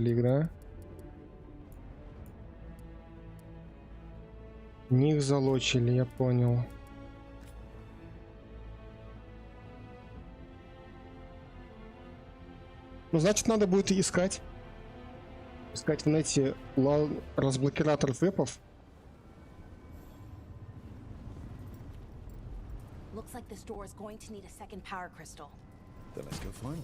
да? Них залочили, я понял. Ну, значит, надо будет искать. Искать в нете разблокиратор вебов. Looks like this door is going to need a second power crystal. Then let's go find one.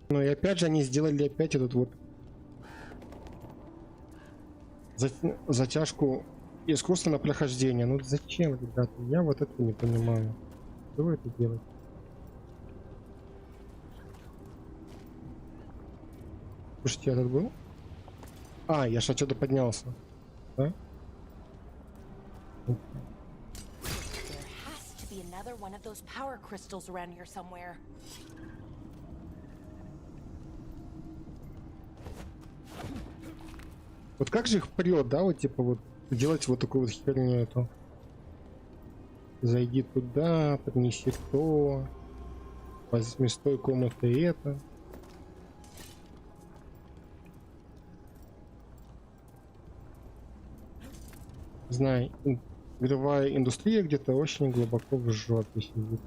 Ну и опять же они сделали опять этот вот затяжку искусственного прохождения. Ну зачем, ребята? Я вот это не понимаю. Что вы это делаете? Слушайте, я тут был? А, я ж отсюда поднялся. Да? There has to be another one of those power crystals around here somewhere. Вот как же их прет, да, вот типа вот делать вот такую вот херню эту. Зайди туда, принеси то, возьми с той комнаты это. Знаю, игровая индустрия где-то очень глубоко в жопе сидит.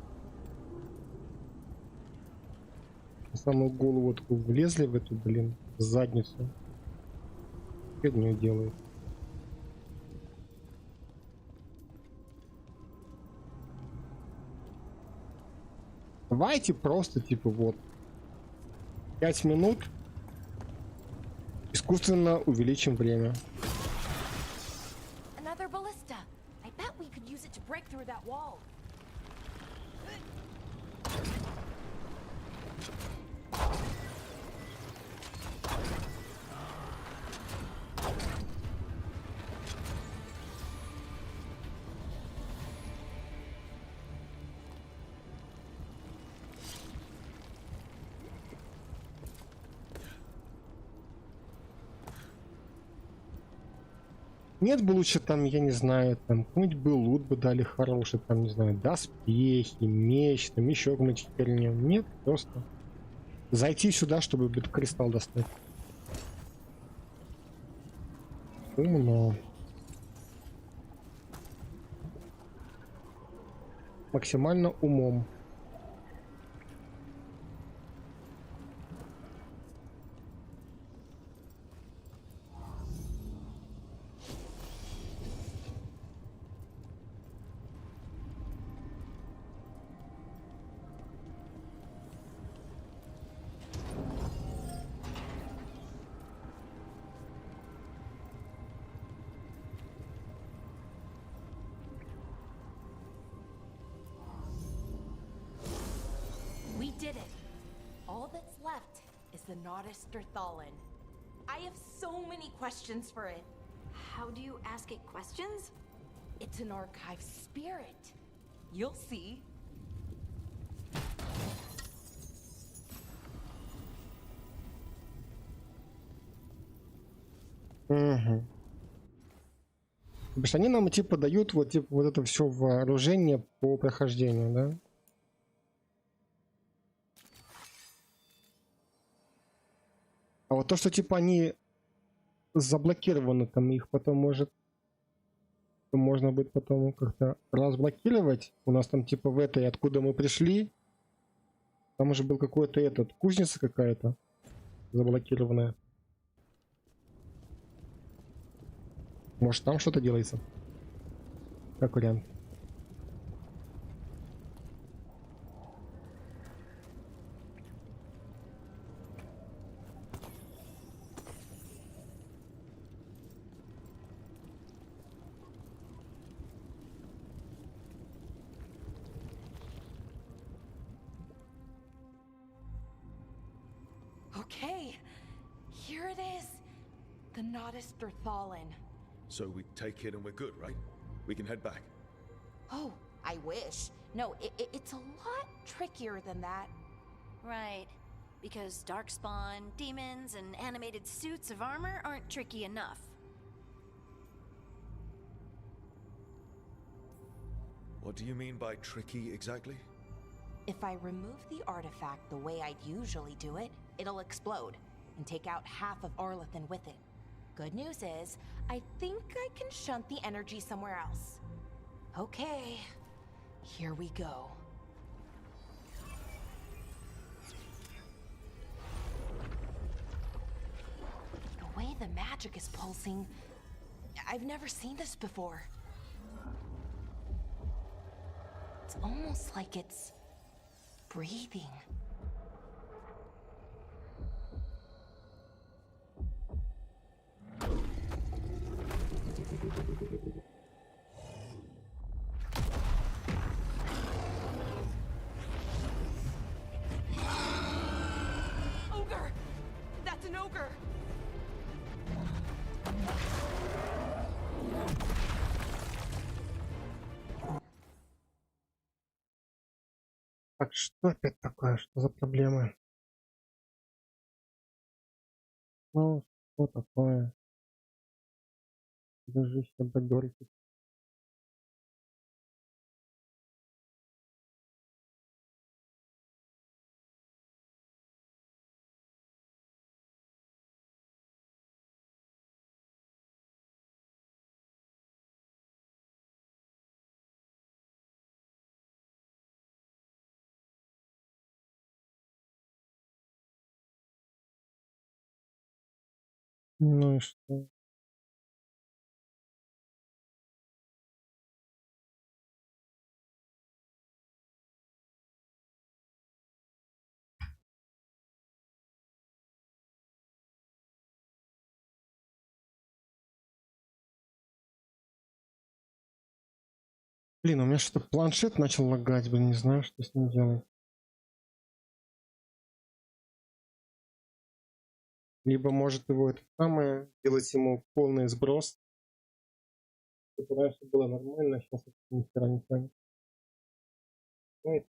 На самую голову такую влезли в эту, блин, задницу. Фигню делают. Давайте просто типа вот 5 минут искусственно увеличим время. Another ballista. I bet we could use it to break through that wall. Нет бы лучше там, я не знаю, там какой-нибудь бы лут бы дали хороший, там, не знаю, доспехи, меч, там еще какую-нибудь херню. Нет, просто зайти сюда, чтобы кристалл достать. Умно. Максимально умом. We did it. All that's left is the Nodus Derthalin. I have so many questions for it. How do you ask it questions? It's an archive spirit. You'll see. Угу. Потому что они нам типа дают вот, типа, вот это все вооружение по прохождению, да? А вот то, что типа они заблокированы, там их потом можно будет потом как-то разблокировать. У нас там типа в этой, откуда мы пришли, там уже был какой-то этот, кузница какая-то заблокированная. Может там что-то делается? Как вариант. Okay, The Notister Thallen. So we take it and we're good, right? We can head back. Oh, I wish. No, it's a lot trickier than that. Right. Because darkspawn, demons, and animated suits of armor aren't tricky enough. What do you mean by tricky exactly? If I remove the artifact the way I'd usually do it, it'll explode and take out half of Arlathan with it. Good news is, I think I can shunt the energy somewhere else. Okay, here we go. The way the magic is pulsing, I've never seen this before. It's almost like it's breathing. Ogre! That's an ogre! Так, что опять такое? Что за проблемы? Ну, что такое? Держи себя, Дорки. Ну и что? Блин, у меня что-то планшет начал лагать, блин, не знаю, что с ним делать. Либо может его это самое, делать ему полный сброс. Это раньше было нормально, а сейчас это ни хера не тянет. Ну,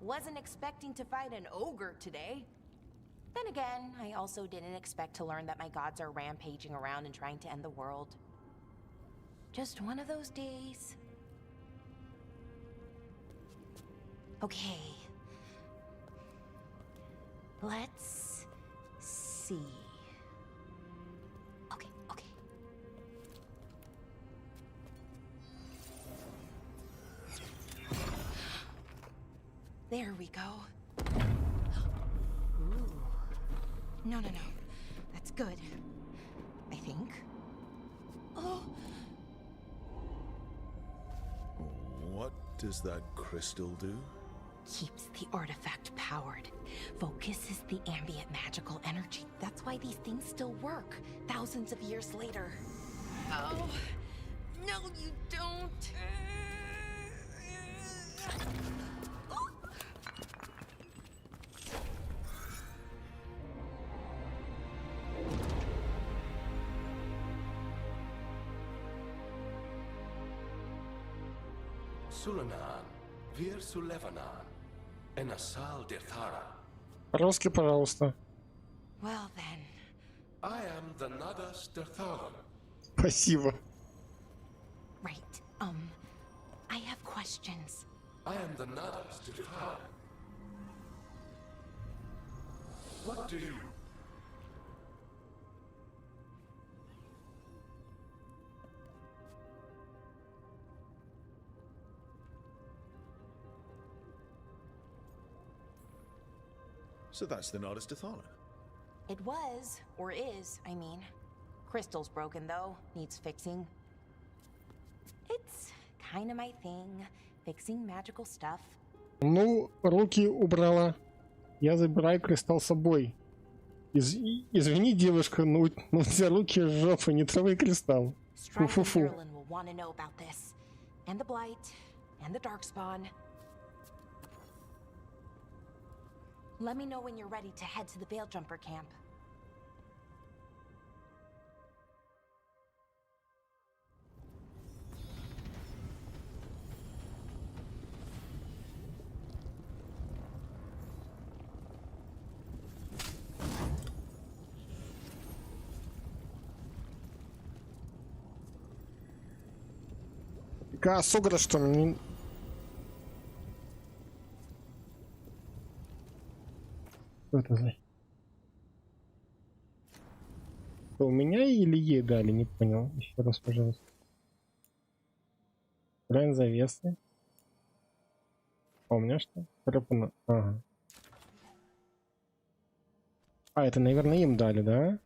Wasn't expecting to fight an ogre today. Then again, I also didn't expect to learn that my gods are rampaging around and trying to end the world. Just one of those days. Okay. Let's see. Okay. There we go. Ooh. No. That's good. I think. Oh. What does that crystal do? Keeps the artifact powered. Focuses the ambient magical energy. That's why these things still work, thousands of years later. Oh. No, you don't. Sulanan, Vir Sulevanan, Enasal Dirthara. По-русски, пожалуйста. Well then. I am the Nadas Dirtharan. Спасибо. Right. I have questions. I am the Nadas Dirtharan. What do you... So that's the Nardis Dathala. It was, or is, I mean. Crystal's broken though, needs fixing. It's kinda my thing, fixing magical stuff. Ну, руки убрала. Я забираю кристалл с собой. Извини, девушка, но у тебя руки с жопы, не трогай кристалл. Strife and Фу-фу-фу. Marilyn will want to know about this. And the Blight, and the Darkspawn. Let me know when you're ready to head to the Veil Jumper camp. Какая сугра, что ли? Что это за... Что, у меня или ей дали? Не понял. Еще раз, пожалуйста. Брань завесы. А у меня что? Тропана. Ага. А, это, наверное, им дали, да?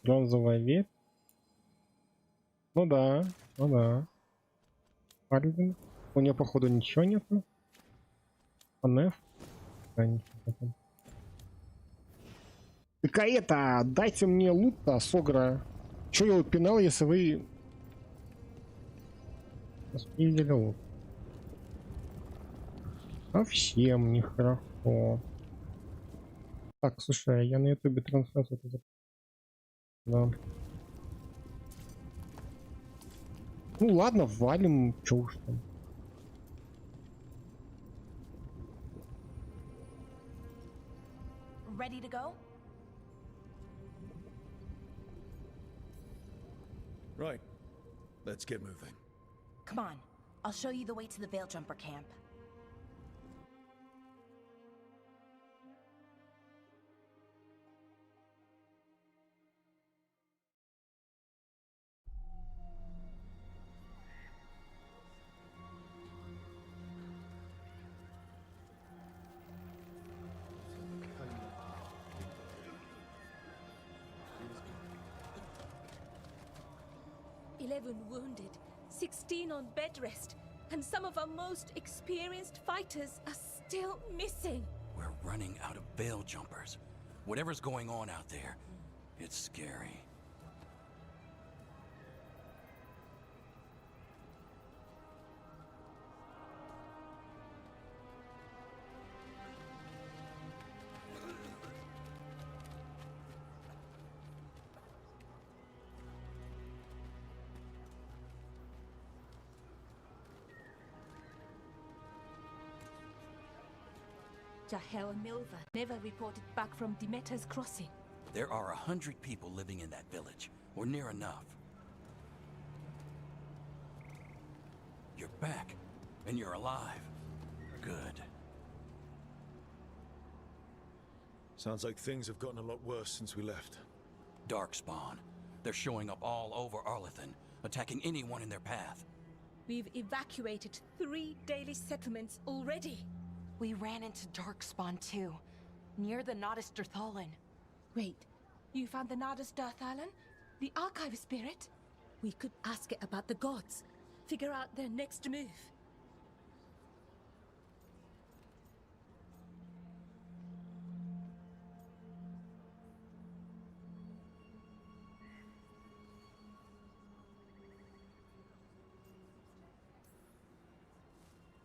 Бронзовая ветвь. Ну да. Альвин. У нее, походу, ничего нету. Анеф. Какая-то, дайте мне лут-то, Согра. Че я упинал, если вы видели лут? Совсем нехорошо. Так, слушай, я на ютубе трансляцию. Да. Ну ладно, валим, чё уж там. Ready to go? Right. Let's get moving. Come on, I'll show you the way to the Veil Jumper camp. Wounded, 16 on bed rest, and some of our most experienced fighters are still missing. We're running out of Veil Jumpers. Whatever's going on out there, it's scary. Jahel and Milva never reported back from Demeter's crossing. There are 100 people living in that village, or near enough. You're back, and you're alive. Good. Sounds like things have gotten a lot worse since we left. Darkspawn. They're showing up all over Arlethan, attacking anyone in their path. We've evacuated 3 daily settlements already. We ran into Darkspawn too, near the Nodus Dirthalin. Wait, you found the Nodus Dirthalin? The archive spirit? We could ask it about the gods. Figure out their next move.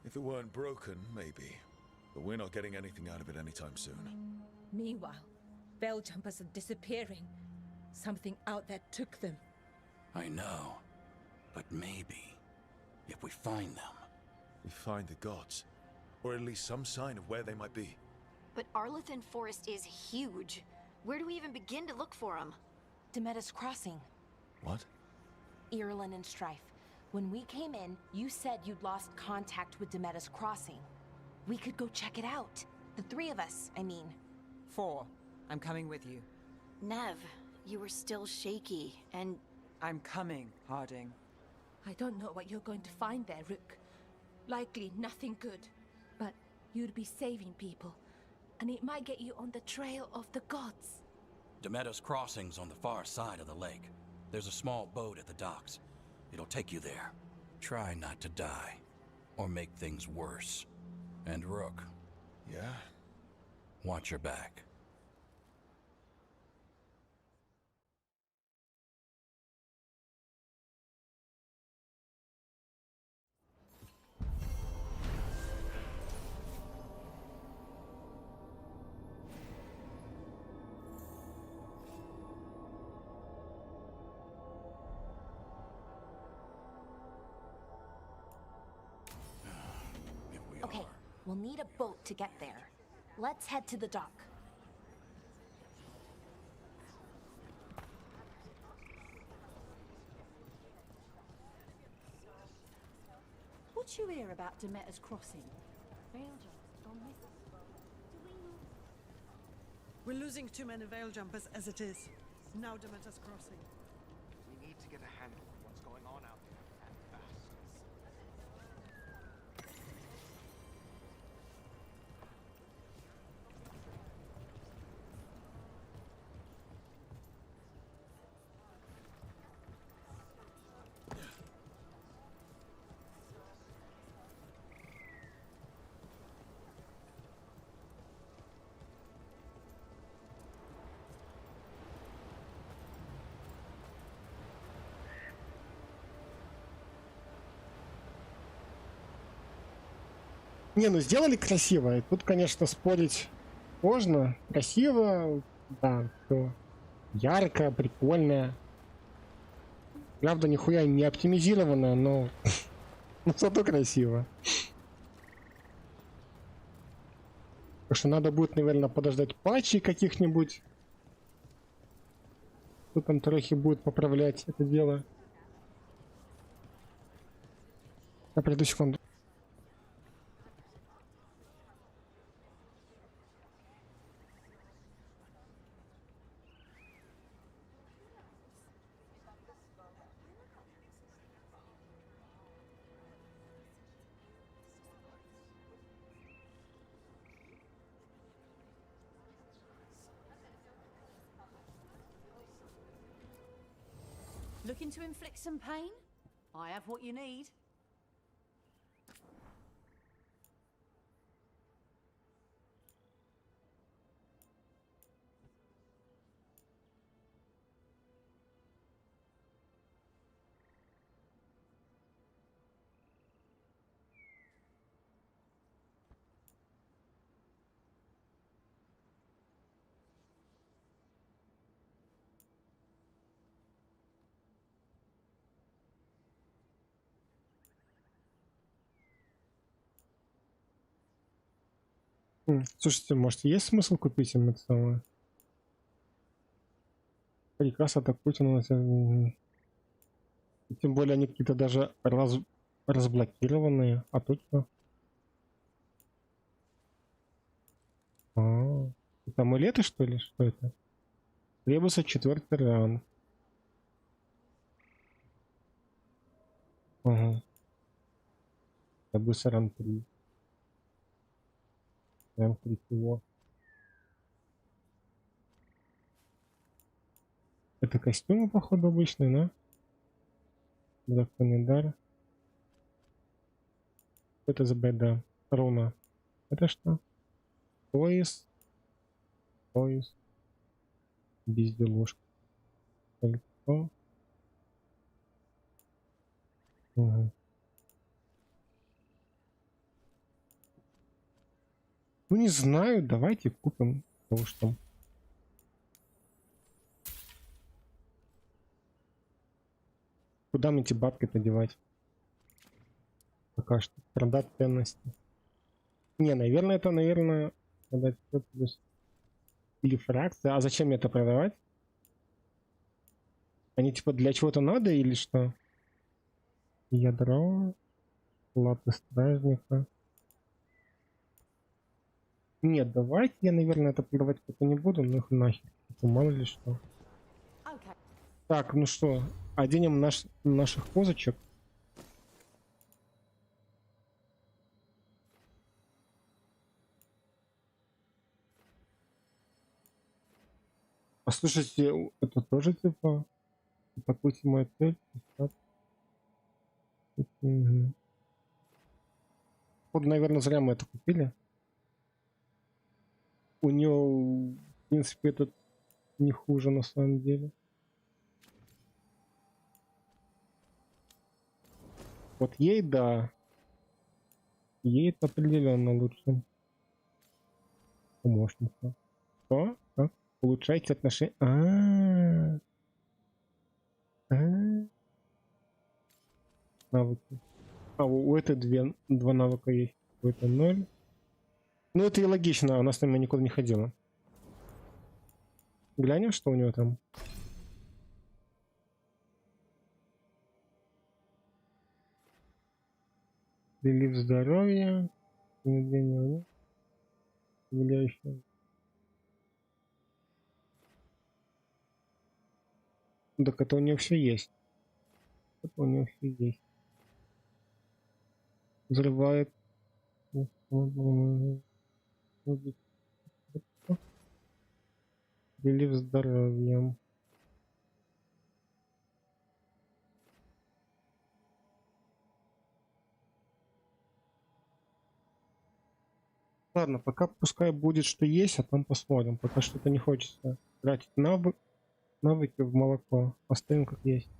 If it weren't broken, maybe. But we're not getting anything out of it anytime soon. Meanwhile, bell jumpers are disappearing. Something out there took them. I know. But maybe, if we find them... We find the gods. Or at least some sign of where they might be. But Arlethan Forest is huge. Where do we even begin to look for them? Demeter's crossing. What? Irlin and Strife. When we came in, you said you'd lost contact with Demeter's crossing. We could go check it out. The 3 of us, I mean. 4. I'm coming with you. Nev, you were still shaky, and... I'm coming, Harding. I don't know what you're going to find there, Rook. Likely nothing good. But you'd be saving people. And it might get you on the trail of the gods. Demeter's crossing's on the far side of the lake. There's a small boat at the docks. It'll take you there. Try not to die, or make things worse. And Rook. Yeah? Watch your back. Okay, we'll need a boat to get there. Let's head to the dock. What you hear about Demeter's crossing? We're losing too many veil jumpers as it is. Now Demeter's crossing. We need to get a handle on what's going on out there, and fast. Не, ну сделали красиво. И тут, конечно, спорить можно. Красиво, да, все ярко, прикольно. Правда, нихуя не оптимизировано, но зато красиво. Так что надо будет, наверное, подождать патчей каких-нибудь. Кто там трохи будет поправлять это дело. Я приду секунду. Looking to inflict some pain? I have what you need. Слушайте, может есть смысл купить им это самое? Приказ атакуйте на нас. Тем более они какие-то даже разблокированные. А тут что? Это амулеты, что ли? Что это? Требуется 4-й ранг. Ага. Требуется ранг 3. Ранг 3 его. Это костюмы, походу, обычные, да? Драконий дар. Это за беда. Руна. Это что? Пояс. Пояс. Безделушка. Кольцо. Угу. Ну не знаю, давайте купим того, что. Куда мне эти бабки-то девать? Пока что. Продать ценности. Не, наверное, это, наверное, продать плюс. Или фракция. А зачем мне это продавать? Они типа для чего-то надо или что? Ядро. Лапы стражника. Нет, давайте я, наверное, это продавать пока не буду, но их нахер. Это мало ли что. Так, ну что, оденем наших козочек. Послушайте, это тоже типа атакуйте мою цель. Угу. Вот, наверное, зря мы это купили. У него, в принципе, этот не хуже на самом деле. Вот ей, да. Ей это определенно лучше. Помощница. Что? Как? Улучшайте отношения. Навыки. У этой два навыка есть. У этой 0. Ну это и логично, она с нами никуда не ходила. Глянем, что у него там. Прилив здоровья. Влияющее. Так это у нее все есть. Это у нее все есть. Взрывает. Прилив здоровья. Ладно, пока пускай будет что есть, а там посмотрим. Пока что-то не хочется тратить навыки в молоко. Оставим как есть.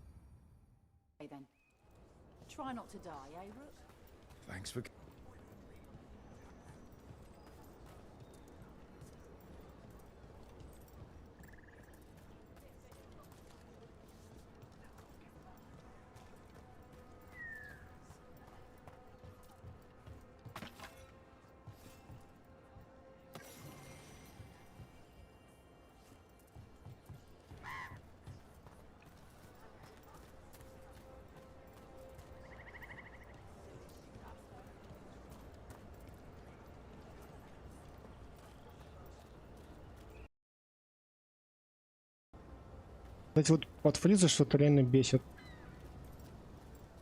Кстати, вот под фриза что-то реально бесит.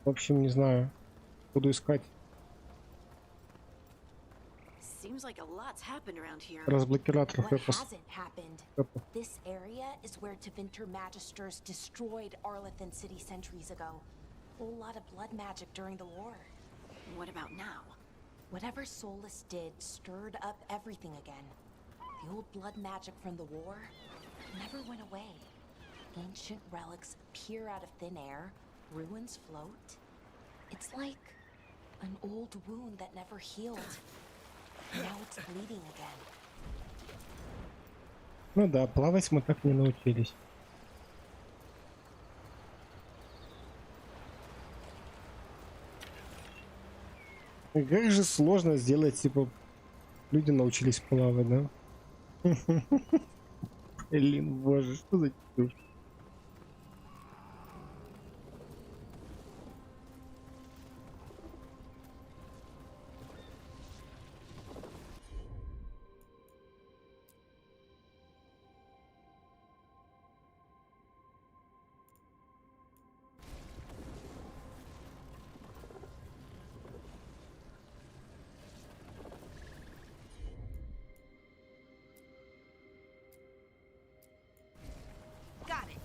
В общем, не знаю. Буду искать. Разблокиратор хэпов. This area is where Tevinter Magisters destroyed Arlethan City centuries ago. A whole lot of blood magic during the war. What about now? Whatever Solus did stirred up everything again. The old blood magic from the war never went away. Ancient relics appear out of thin air, ruins float. It's like an old wound that never healed. Now it's bleeding again. Ну да, плавать мы так не научились. И как же сложно сделать, типа, люди научились плавать, да? Блин, боже, что за чушь? Got it.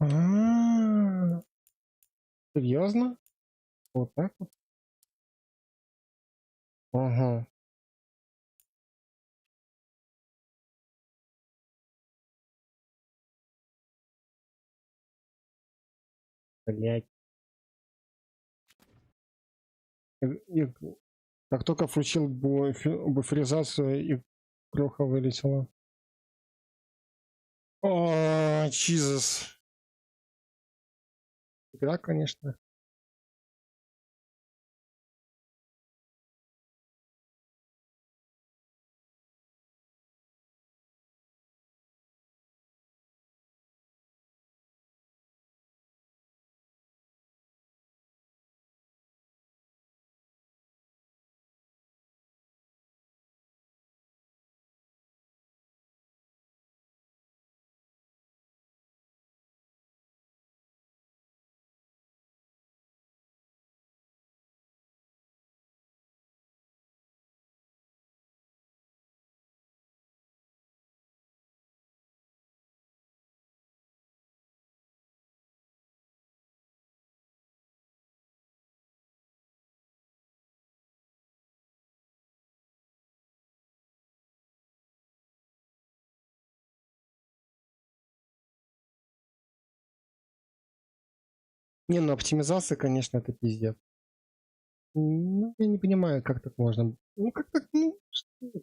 А-а-а. Серьезно? Вот так вот? Ага. Блять. Как только включил буферизацию, и кроха вылетела. О, Jesus. Игра, конечно. Не, ну оптимизация, конечно, это пиздец. Ну, я не понимаю, как так можно. Ну, как так, ну, что это?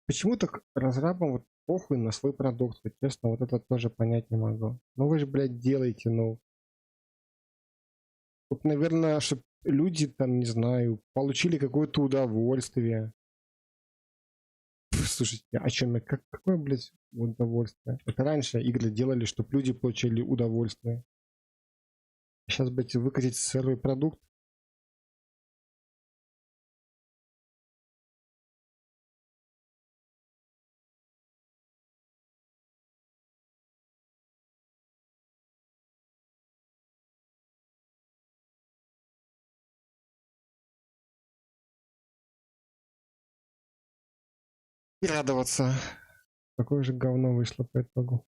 Почему так разрабам вот похуй на свой продукт? Вот честно, вот это тоже понять не могу. Ну вы же, блядь, делаете, ну. Вот, наверное, чтобы люди там, не знаю, получили какое-то удовольствие. Слушайте, о чем я? Какое, блядь, удовольствие? Это раньше игры делали, чтобы люди получили удовольствие. Сейчас, блядь, выкатить сырой продукт. И радоваться. Какое же говно вышло по итогу.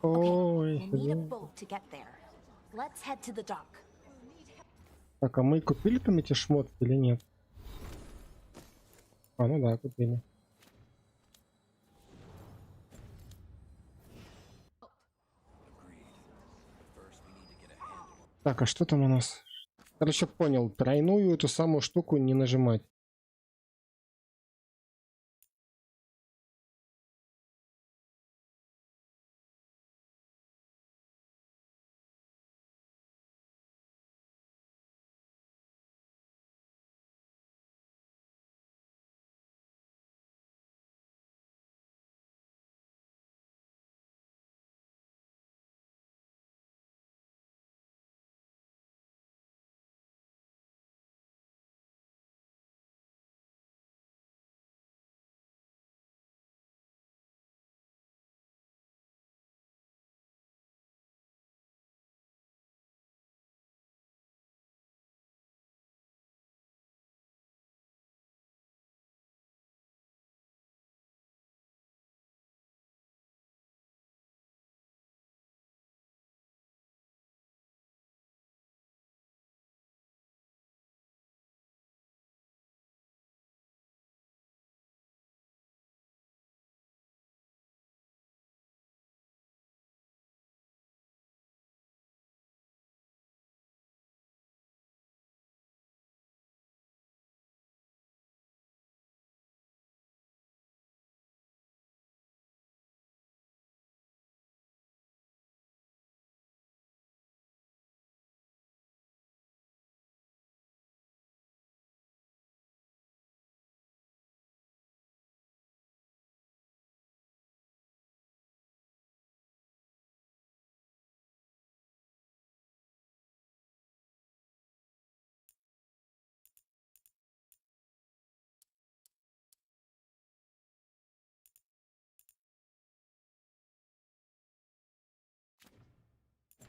Ой, We'll need a boat to get there. Let's head to the dock. так, а мы купили там эти шмотки или нет? А, ну да, купили. Так, а что там у нас? Короче, понял. Тройную эту самую штуку не нажимать.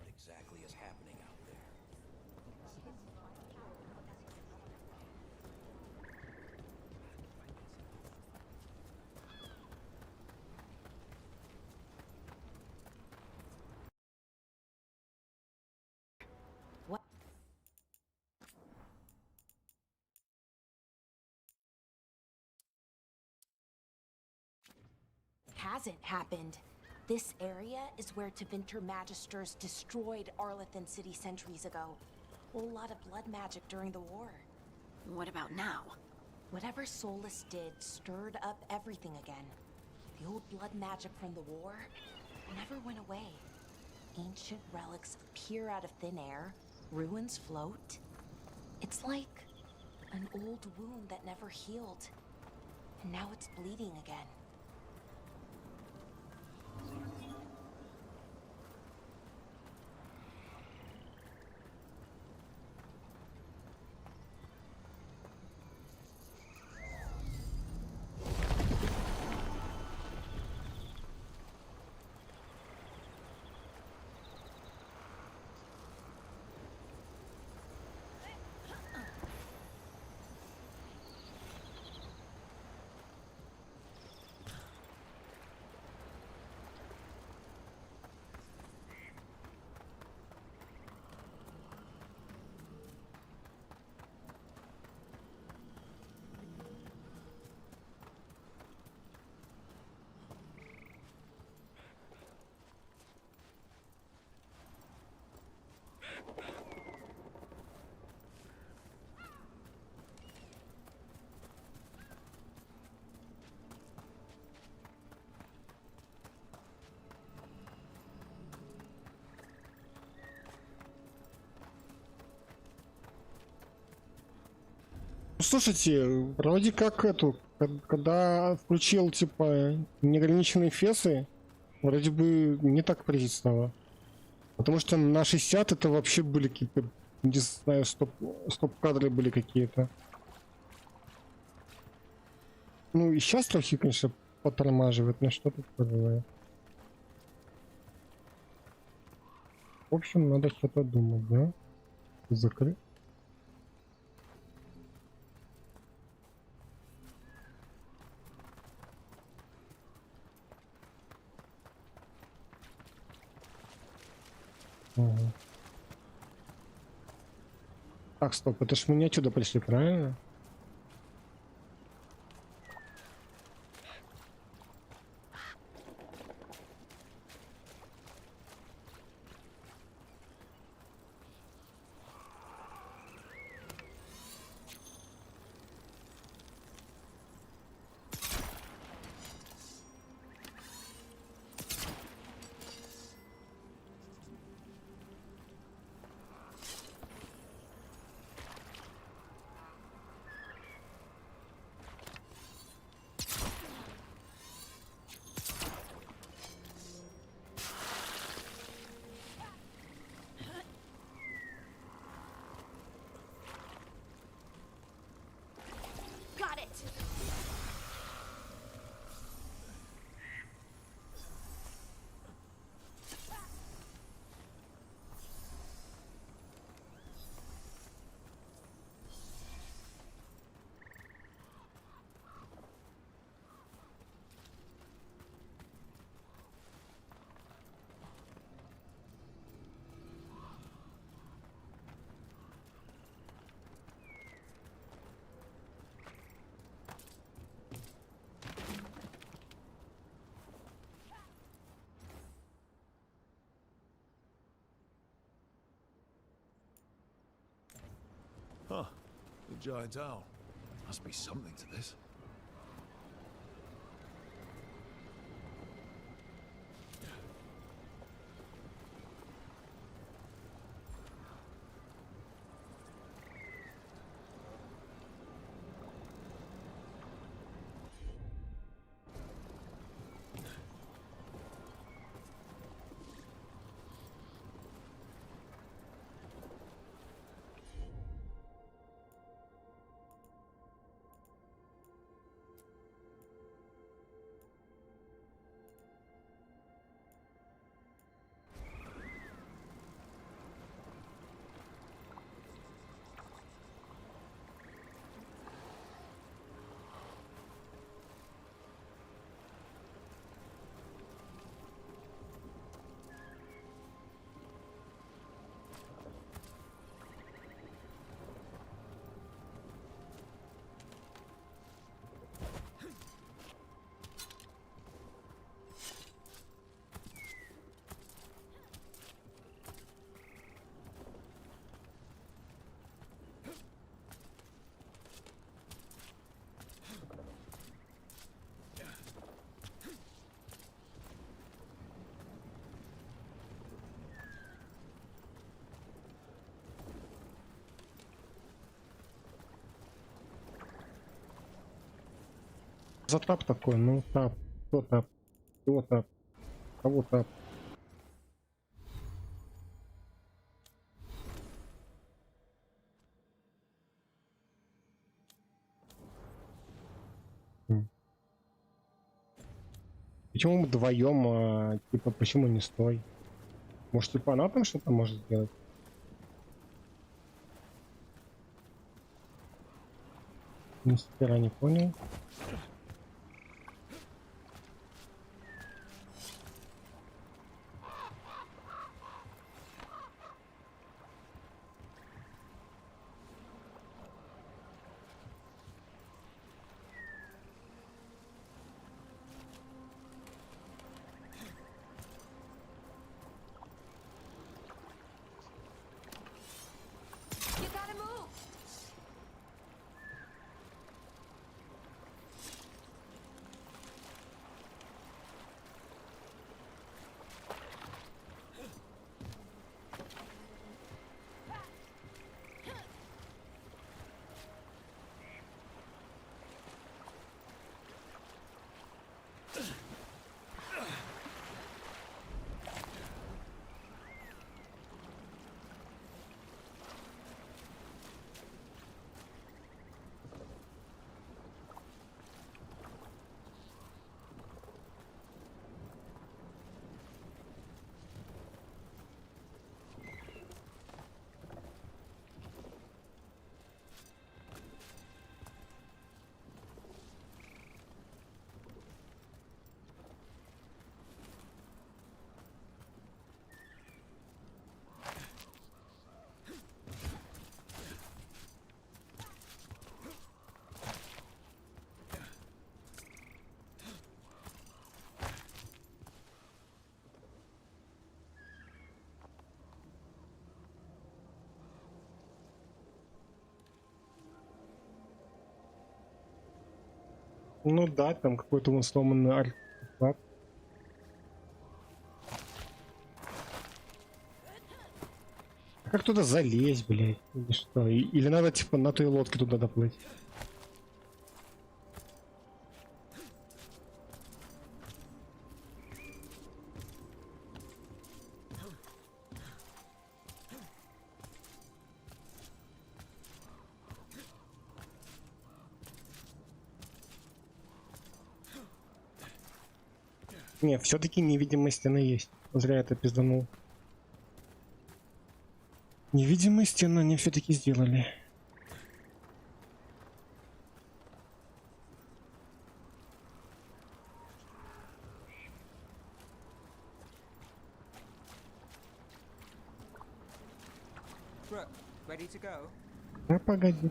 What exactly is happening out there? What? Hasn't happened. This area is where Tevinter Magisters destroyed Arlethan City centuries ago. Whole lot of blood magic during the war. What about now? Whatever Solus did stirred up everything again. The old blood magic from the war never went away. Ancient relics appear out of thin air, ruins float. It's like an old wound that never healed, and now it's bleeding again. Слушайте, вроде как когда включил типа неограниченные фесы, вроде бы не так призить стало. Потому что на 60 это вообще были какие-то, не знаю, стоп-кадры были какие-то. Ну и сейчас трохи, конечно, потормаживает, но что тут поделаешь. В общем, надо что-то думать, да? Закрыть. Ага. Так, стоп, это ж мы не отсюда пришли, правильно? Got it! Huh. The giant owl. Must be something to this. За тап такой, ну тап, кто тап, кто тап, кого тап. Почему мы вдвоем, типа, почему не стой? Может, типа она там что-то может сделать? Ни хера не понял. You gotta move! Ну да, там какой-то он сломанный артефакт. Как туда залезть, блядь? Или что? Или надо типа на той лодке туда доплыть? Не, все-таки невидимая стена есть. Зря это пизданул. Невидимую стену они все-таки сделали. Brooke, ready to go? А погоди.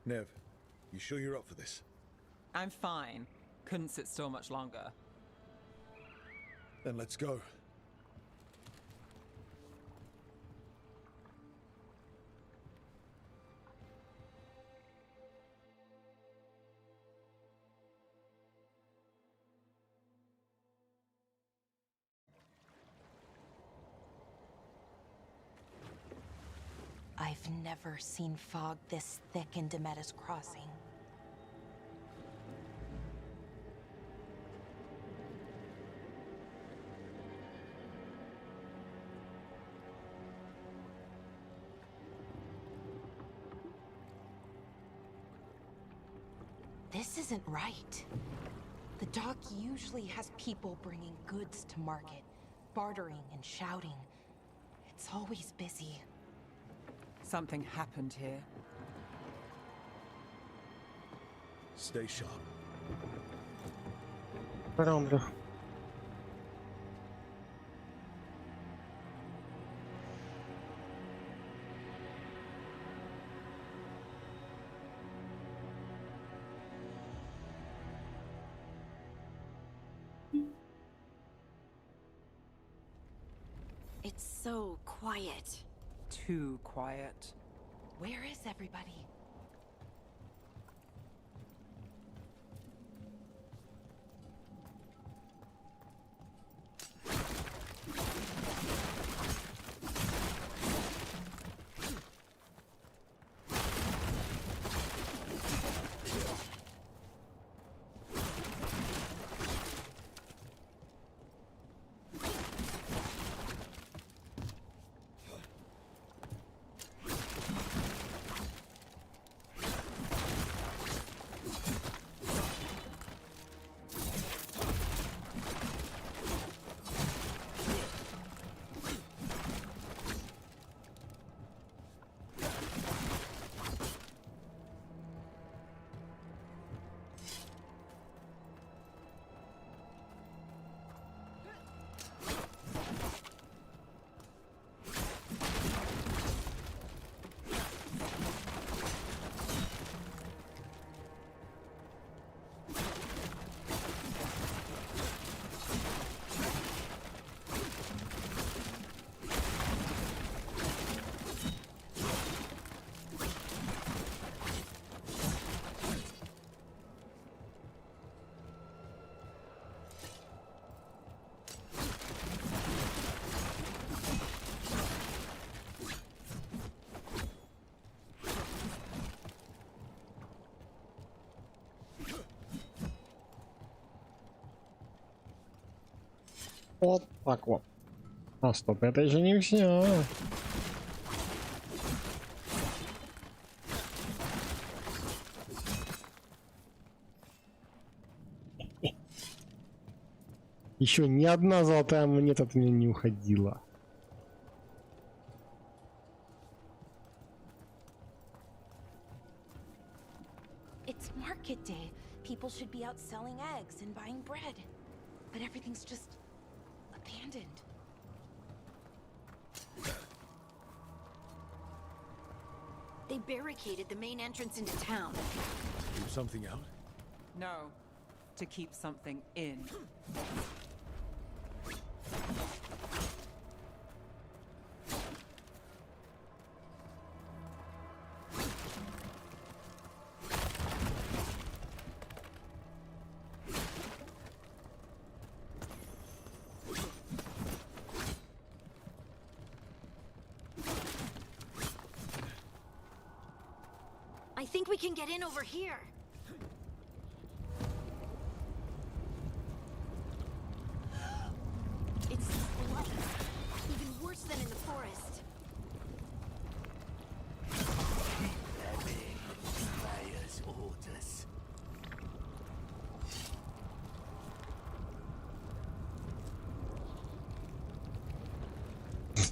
Nev, you sure you're up for this? I'm fine. Couldn't sit still much longer. Then let's go. I've never seen fog this thick in Demetta's Crossing. This isn't right. The dock usually has people bringing goods to market, bartering and shouting. It's always busy. Something happened here. Stay sharp. Раундер. It's so quiet. Too quiet. Where is everybody? Вот так вот. А, стоп, это же не все. Еще ни одна золотая монета от меня не уходила. It's market day. People should be out selling eggs and buying bread. But everything's just abandoned. They barricaded the main entrance into town. Keep something out? No, to keep something in. I think we can get in over here. It's bloody. Even worse than in the forest. Mayor's orders.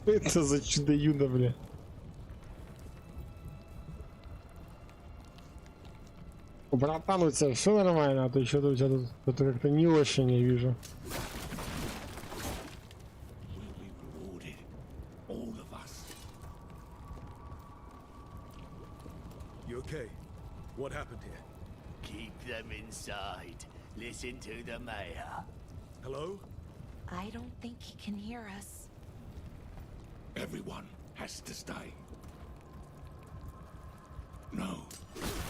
Это за чудо-юдо, бля. Братан, у тебя все нормально, а то еще у тебя тут как-то не очень, я вижу. You okay? What happened here? Keep them inside. Listen to the mayor. Hello? I don't think he can hear us. Everyone has to stay. No,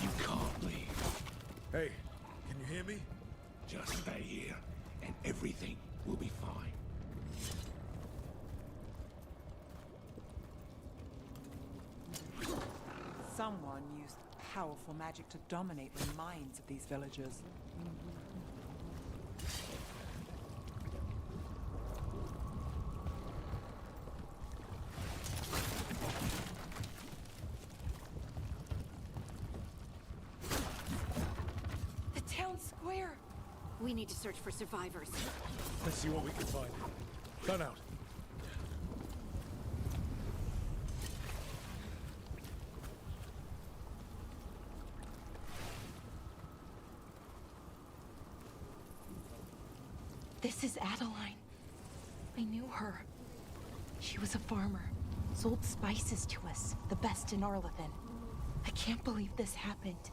you can't leave. Hey, can you hear me? Just stay here, and everything will be fine. Someone used powerful magic to dominate the minds of these villagers. The town square! We need to search for survivors. Let's see what we can find. Gun out. This is Adeline. I knew her. She was a farmer. Sold spices to us, the best in Arlethan. I can't believe this happened.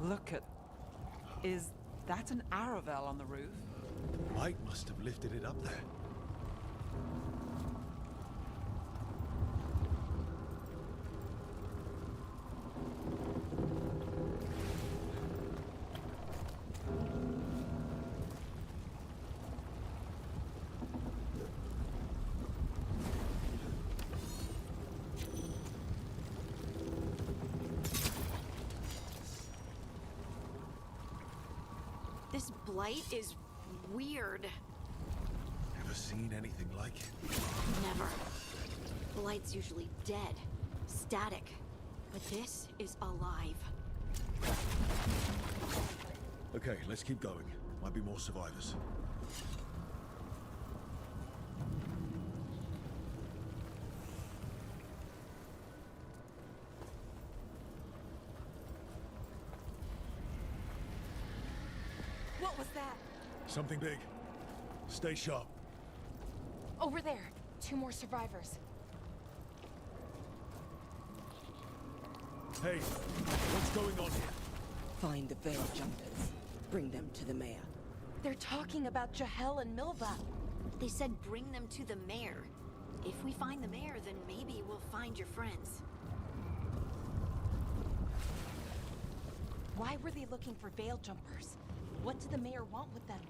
Look at... Is that an Aravel on the roof? Mike must have lifted it up there. This blight is weird. Never seen anything like it. Never. Blight's usually dead, static. But this is alive. Okay, let's keep going. Might be more survivors. What was that? Something big. Stay sharp. Over there. 2 more survivors. Hey, what's going on here? Find the veil jumpers. Bring them to the mayor. They're talking about Jahel and Milva. They said bring them to the mayor. If we find the mayor, then maybe we'll find your friends. Why were they looking for veil jumpers? What did the mayor want with them?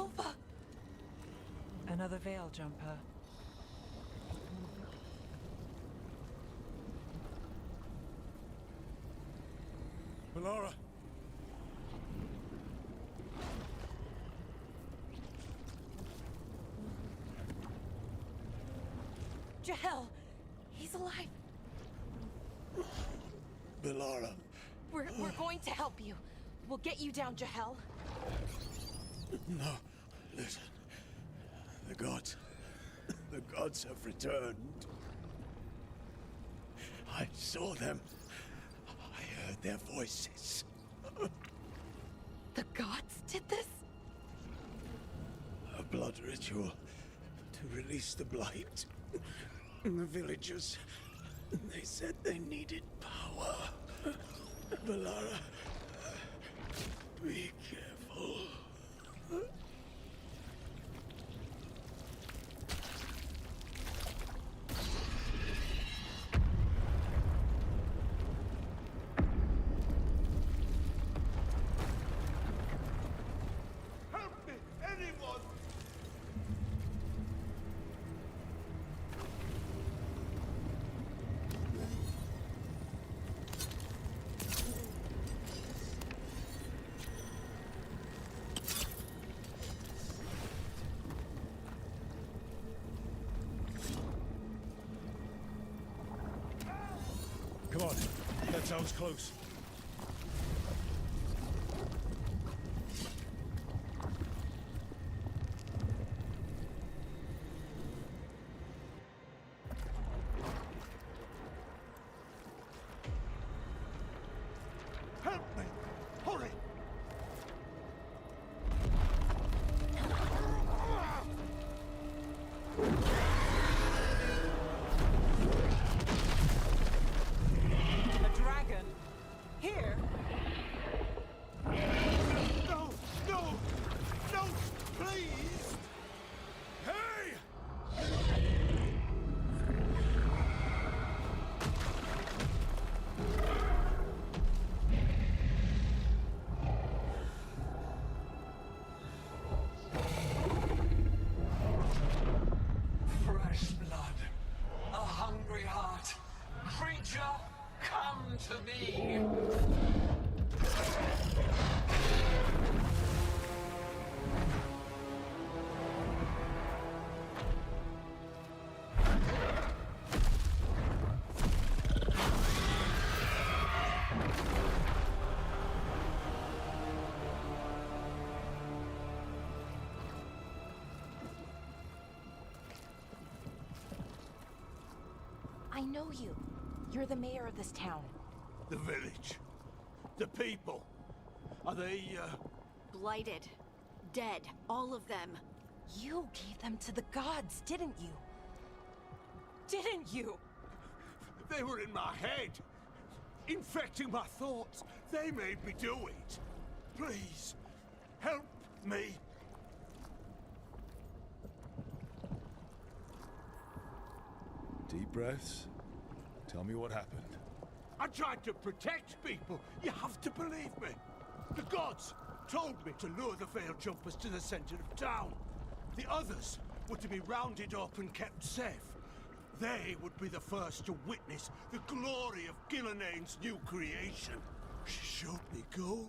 Silva! Another veil jumper. Melara! Jahel! He's alive! Melara! We're going to help you. We'll get you down, Jahel. No, listen. The gods have returned. I saw them. I heard their voices. The gods did this? A blood ritual to release the blight. The villagers, they said they needed power. Melara, be careful. Help me, anyone! Come on, that sounds close. Help me! Hurry! A dragon? Here? No! No! No! Please! Hey! Fresh blood. A hungry heart. Creature, come to me. I know you. You're the mayor of this town. The village. The people. Are they, Blighted. Dead. All of them. You gave them to the gods, didn't you? Didn't you? They were in my head. Infecting my thoughts. They made me do it. Please, help me. Deep breaths. Tell me what happened. I tried to protect people. You have to believe me. The gods told me to lure the veil jumpers to the center of town. The others were to be rounded up and kept safe. They would be the first to witness the glory of Gillenane's new creation. She showed me gold.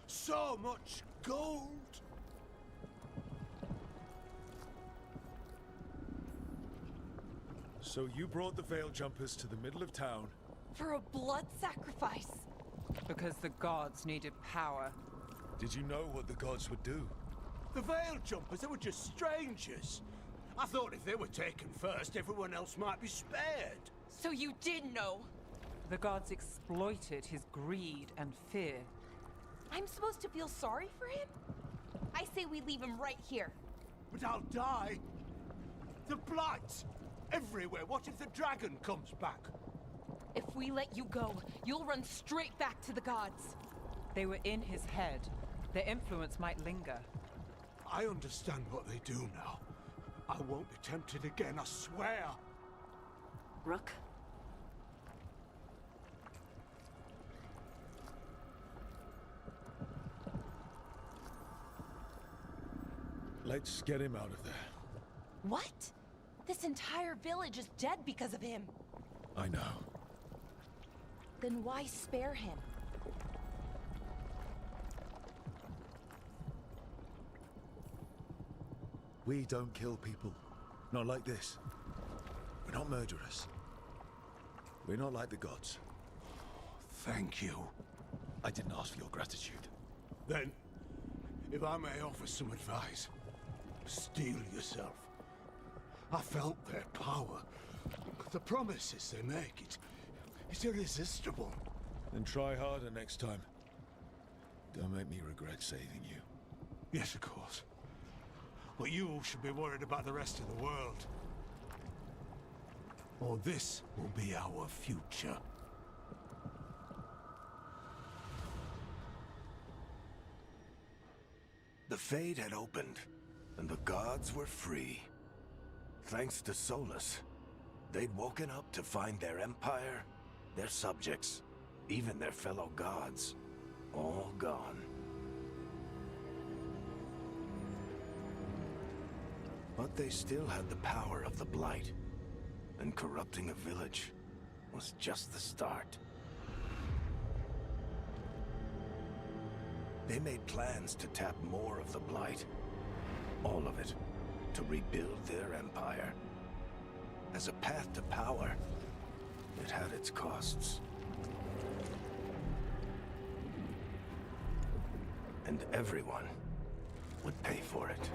So much gold. So you brought the veil jumpers to the middle of town. For a blood sacrifice. Because the gods needed power. Did you know what the gods would do? The veil jumpers, they were just strangers. I thought if they were taken first, everyone else might be spared. So you did know? The gods exploited his greed and fear. I'm supposed to feel sorry for him? I say we leave him right here. But I'll die. The blight! Everywhere. What if the dragon comes back? If we let you go, you'll run straight back to the gods. They were in his head. Their influence might linger. I understand what they do now. I won't be tempted again, I swear. Rook? Let's get him out of there. What? This entire village is dead because of him. I know. Then why spare him? We don't kill people. Not like this. We're not murderers. We're not like the gods. Thank you. I didn't ask for your gratitude. Then, if I may offer some advice, steel yourself. I felt their power. The promises they make, it's irresistible. Then try harder next time. Don't make me regret saving you. Yes, of course. But you should be worried about the rest of the world. Or this will be our future. The Fade had opened, and the gods were free. Thanks to Solus, they'd woken up to find their empire, their subjects, even their fellow gods, all gone. But they still had the power of the Blight, and corrupting a village was just the start. They made plans to tap more of the Blight, all of it, to rebuild their empire. As a path to power, it had its costs. And everyone would pay for it.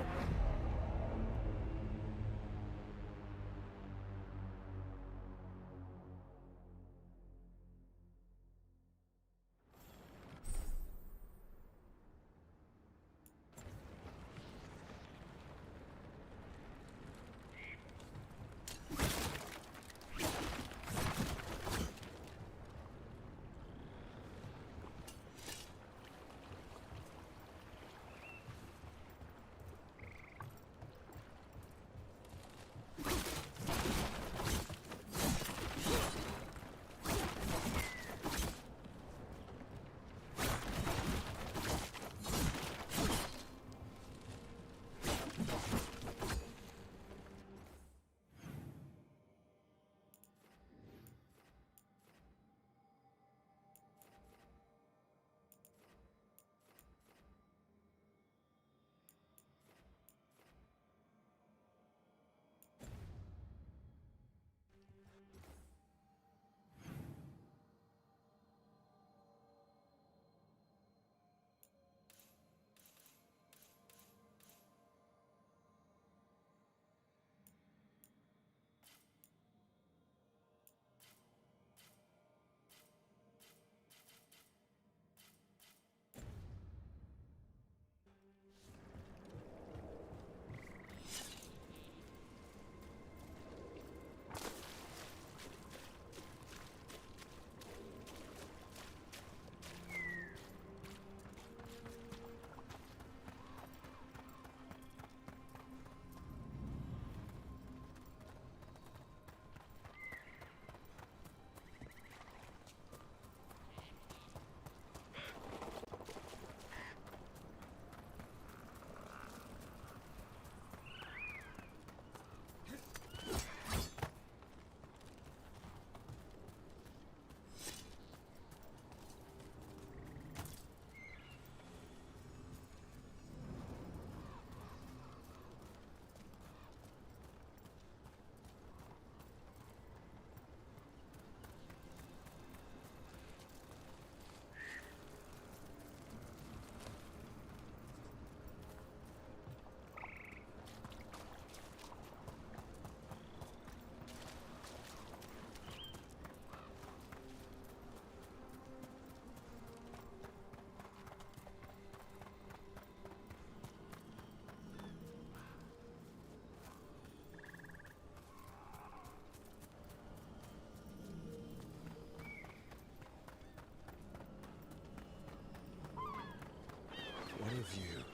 What of you?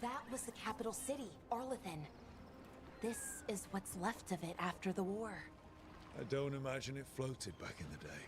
That was the capital city, Arlethan. This is what's left of it after the war. I don't imagine it floated back in the day.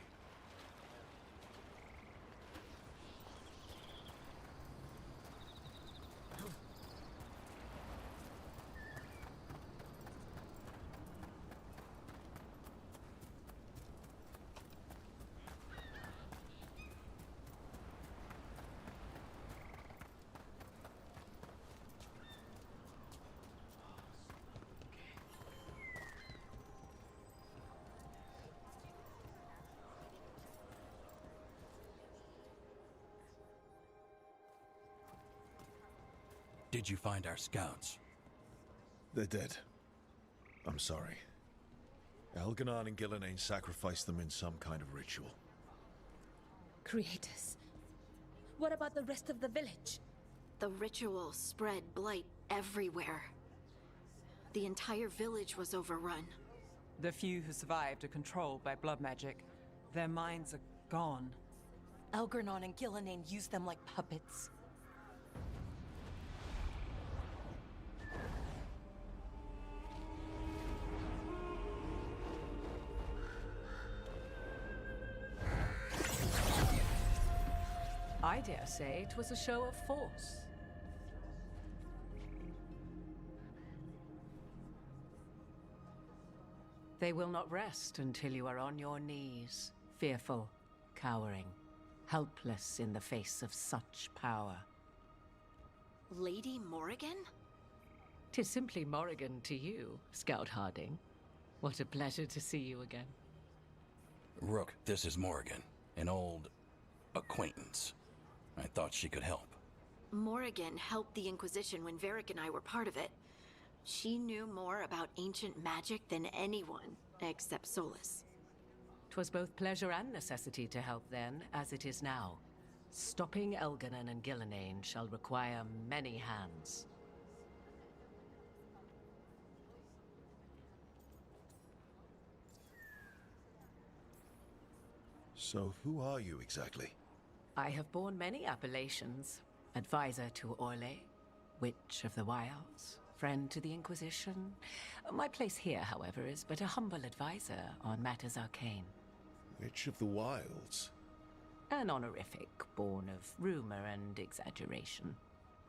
Did you find our scouts? They're dead. I'm sorry. Elganon and Gillenane sacrificed them in some kind of ritual. Creators. What about the rest of the village? The ritual spread blight everywhere. The entire village was overrun. The few who survived are controlled by blood magic. Their minds are gone. Elgarnon and Gillenane used them like puppets. I dare say it was a show of force. They will not rest until you are on your knees, fearful, cowering, helpless in the face of such power. Lady Morrigan? 'Tis simply Morrigan to you, Scout Harding. What a pleasure to see you again. Rook, this is Morrigan, an old acquaintance. I thought she could help. Morrigan helped the Inquisition when Varric and I were part of it. She knew more about ancient magic than anyone, except Solus. 'Twas both pleasure and necessity to help then, as it is now. Stopping Elganon and Gillenane shall require many hands. So who are you exactly? I have borne many appellations. Advisor to Orlais, Witch of the Wilds, friend to the Inquisition. My place here, however, is but a humble advisor on matters arcane. Witch of the Wilds? An honorific born of rumor and exaggeration.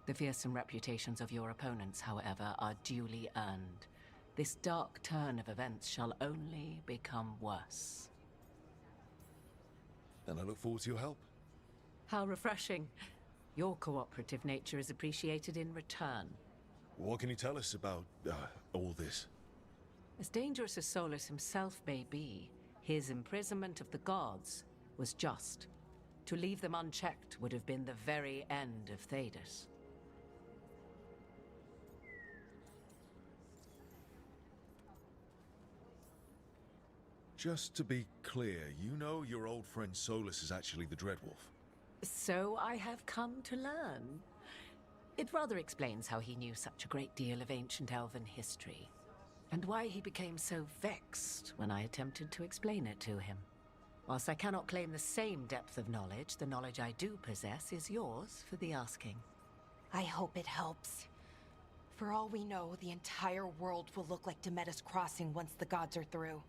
The fearsome reputations of your opponents, however, are duly earned. This dark turn of events shall only become worse. Then I look forward to your help. How refreshing. Your cooperative nature is appreciated in return. What can you tell us about all this? As dangerous as Solus himself may be, his imprisonment of the gods was just. To leave them unchecked would have been the very end of Thedas. Just to be clear, you know your old friend Solus is actually the Dreadwolf. So I have come to learn. It rather explains how he knew such a great deal of ancient elven history, and why he became so vexed when I attempted to explain it to him. Whilst I cannot claim the same depth of knowledge, the knowledge I do possess is yours for the asking. I hope it helps. For all we know, the entire world will look like Demetus Crossing once the gods are through.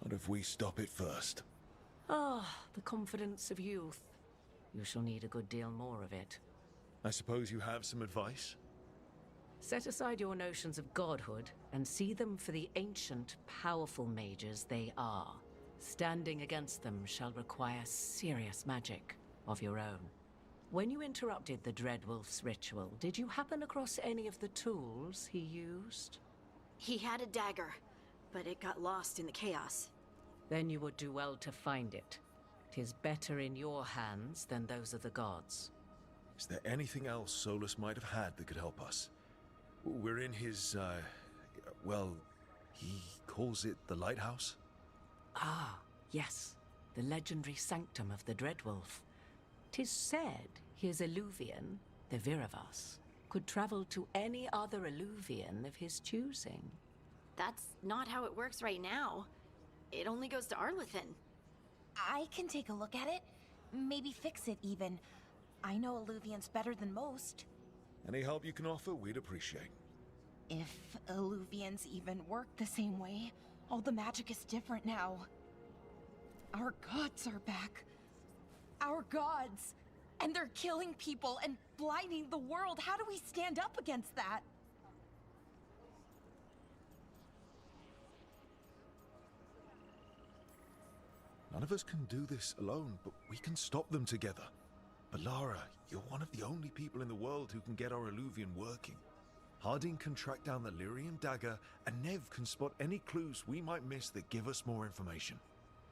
Not if we stop it first. Ah, the confidence of youth. You shall need a good deal more of it. I suppose you have some advice? Set aside your notions of godhood and see them for the ancient, powerful mages they are. Standing against them shall require serious magic of your own. When you interrupted the Dreadwolf's ritual, did you happen across any of the tools he used? He had a dagger, but it got lost in the chaos. Then you would do well to find it. 'Tis better in your hands than those of the gods. Is there anything else Solus might have had that could help us? We're in his, well, he calls it the lighthouse? Ah, yes. The legendary sanctum of the Dreadwolf. 'Tis said his Illuvian, the Viravas, could travel to any other Illuvian of his choosing. That's not how it works right now. It only goes to Arlethan. I can take a look at it. Maybe fix it, even. I know Illuvians better than most. Any help you can offer, we'd appreciate. If Illuvians even work the same way, all the magic is different now. Our gods are back. Our gods! And they're killing people and blinding the world. How do we stand up against that? None of us can do this alone, but we can stop them together. Balara, you're one of the only people in the world who can get our Illuvian working. Harding can track down the Lyrium dagger, and Nev can spot any clues we might miss that give us more information.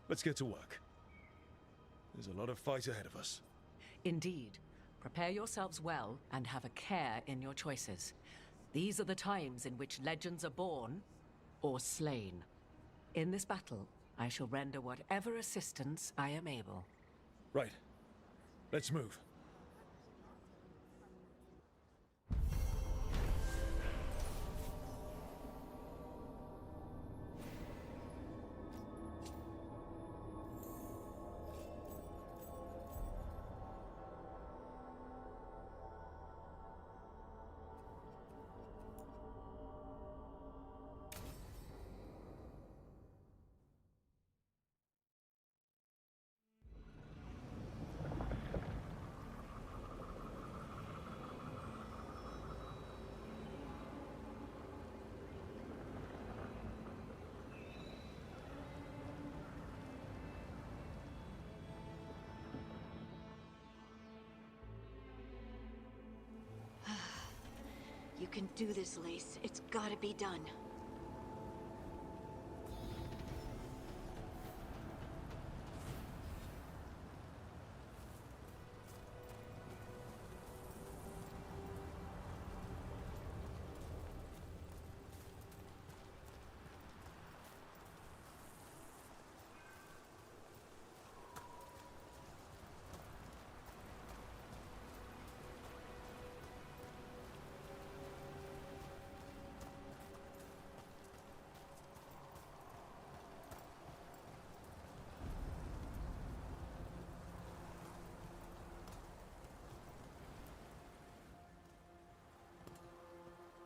Let's get to work. There's a lot of fight ahead of us. Indeed. Prepare yourselves well and have a care in your choices. These are the times in which legends are born or slain. In this battle, I shall render whatever assistance I am able. Right. Let's move. You can do this, Lace. It's gotta be done.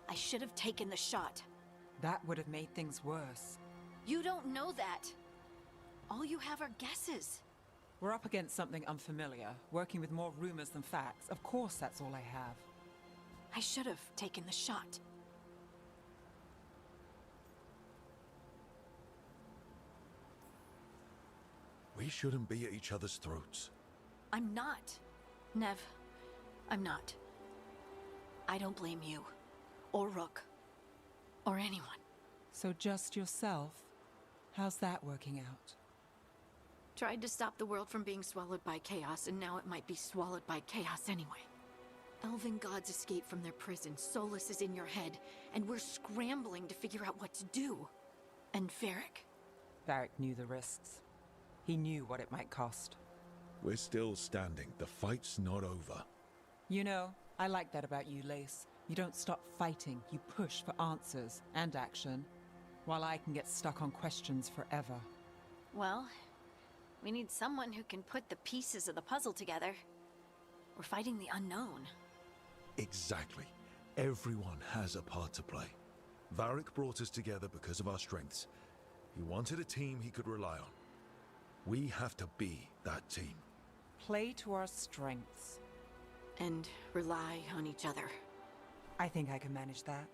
I should have taken the shot. That would have made things worse. You don't know that. All you have are guesses. We're up against something unfamiliar, working with more rumors than facts. Of course that's all I have. I should have taken the shot. We shouldn't be at each other's throats. I'm not. Nev, I'm not. I don't blame you. Or Rook. Or anyone. So just yourself? How's that working out? Tried to stop the world from being swallowed by chaos, and now it might be swallowed by chaos anyway. Elven gods escape from their prison, Solus is in your head, and we're scrambling to figure out what to do. And Varric? Varric knew the risks. He knew what it might cost. We're still standing. The fight's not over. You know, I like that about you, Lace. You don't stop fighting, you push for answers and action, while I can get stuck on questions forever. Well, we need someone who can put the pieces of the puzzle together. We're fighting the unknown. Exactly. Everyone has a part to play. Varric brought us together because of our strengths. He wanted a team he could rely on. We have to be that team. Play to our strengths. And rely on each other. I think I can manage that.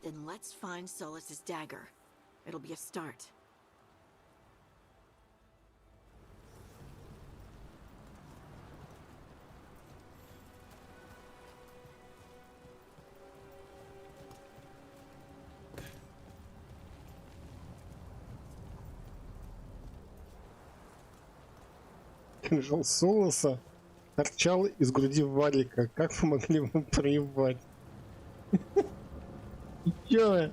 Then let's find Solus's dagger. It'll be a start. Кинжал Солоса торчал из груди Варика. Как вы могли его проебать? Чё?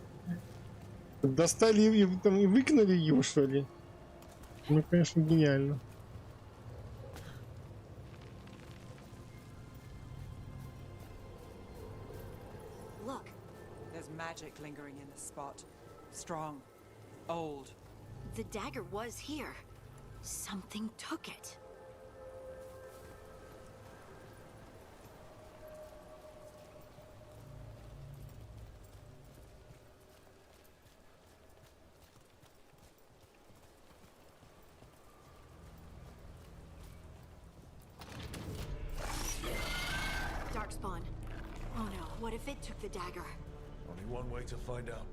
Достали и там и выкинули его, что ли? Ну, конечно, гениально. Look. There's magic lingering in this spot. Strong. Old. The dagger was here. Something took it. Darkspawn. Oh no, what if it took the dagger? Only one way to find out.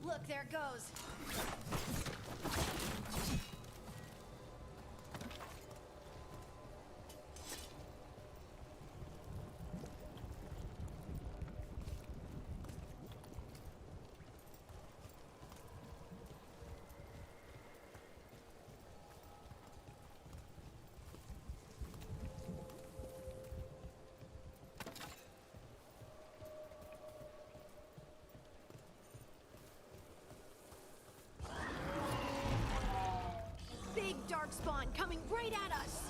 Look, there it goes. darkspawn coming right at us.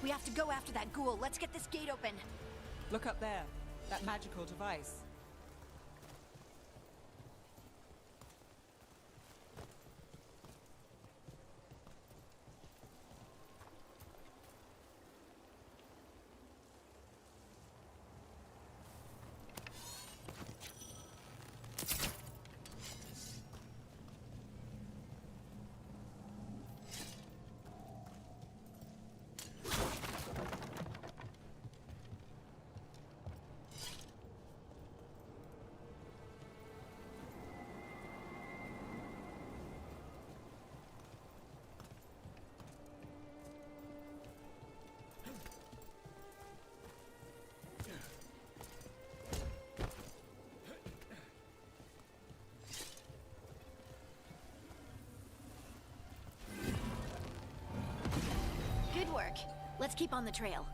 We have to go after that ghoul. Let's get this gate open. Look up there. That magical device. Good work. Let's keep on the trail.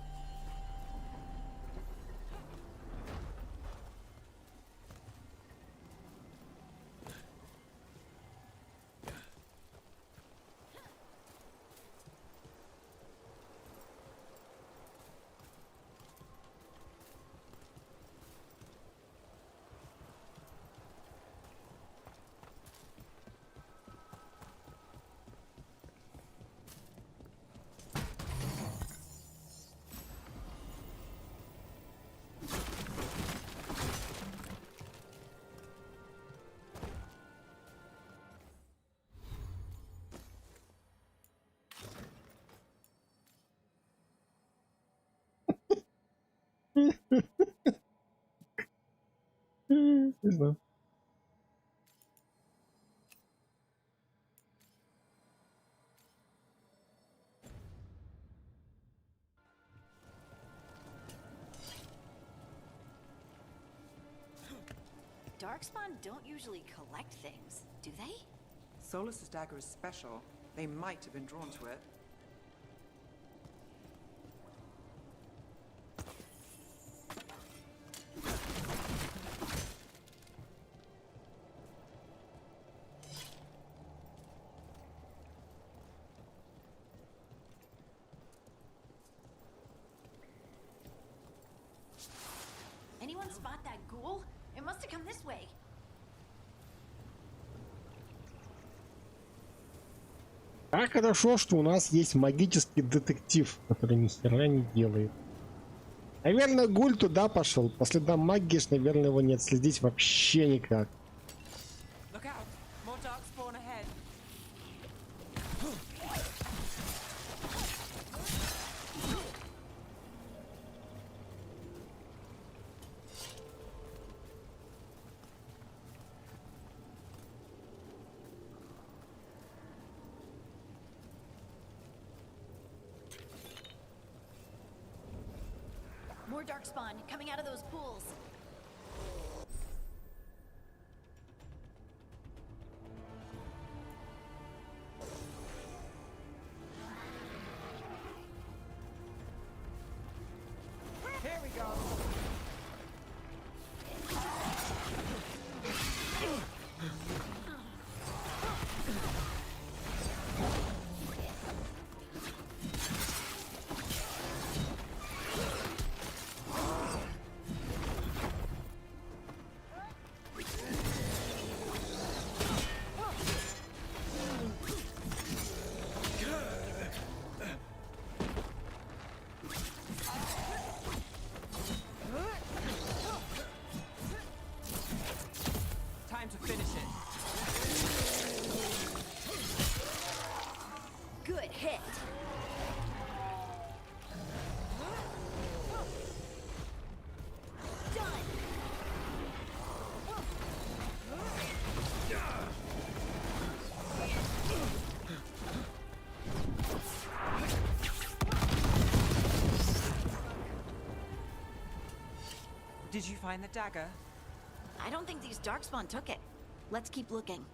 Не знаю. Darkspawn don't usually collect things, do they? Solus's dagger is special. They might have been drawn to it. Anyone spot that ghoul? It must have come this way. Как хорошо, что у нас есть магический детектив, который ни хера не делает. Наверное, гуль туда пошел. По следам магии, наверное, его не отследить вообще никак. Look out! More darkspawn ahead. More darkspawn coming out of those pools. Here we go. Did you find the dagger? I don't think these darkspawn took it. Let's keep looking.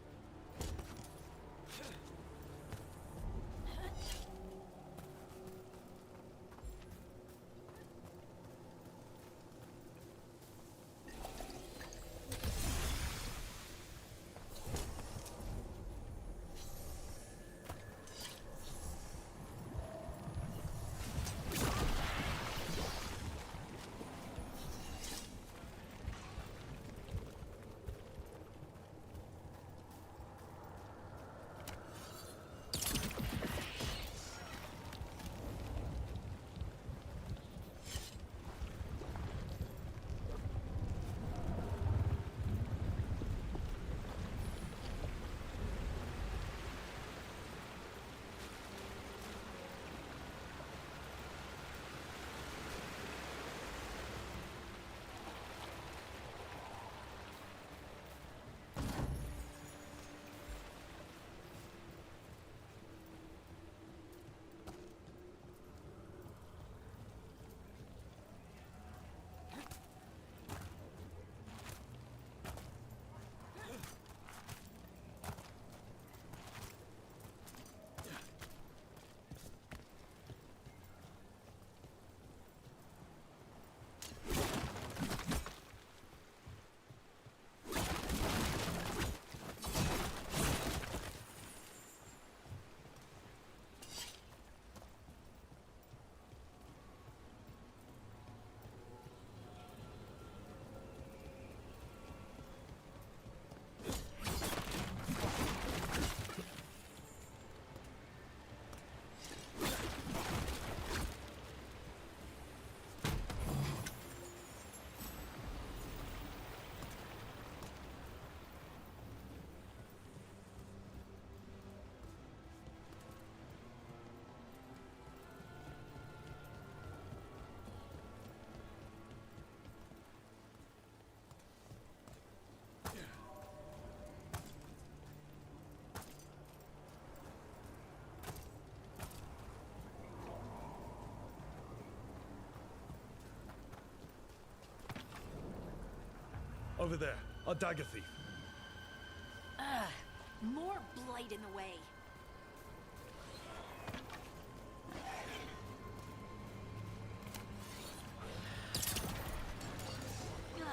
Over there, our dagger thief. Ugh, more blight in the way. Ugh,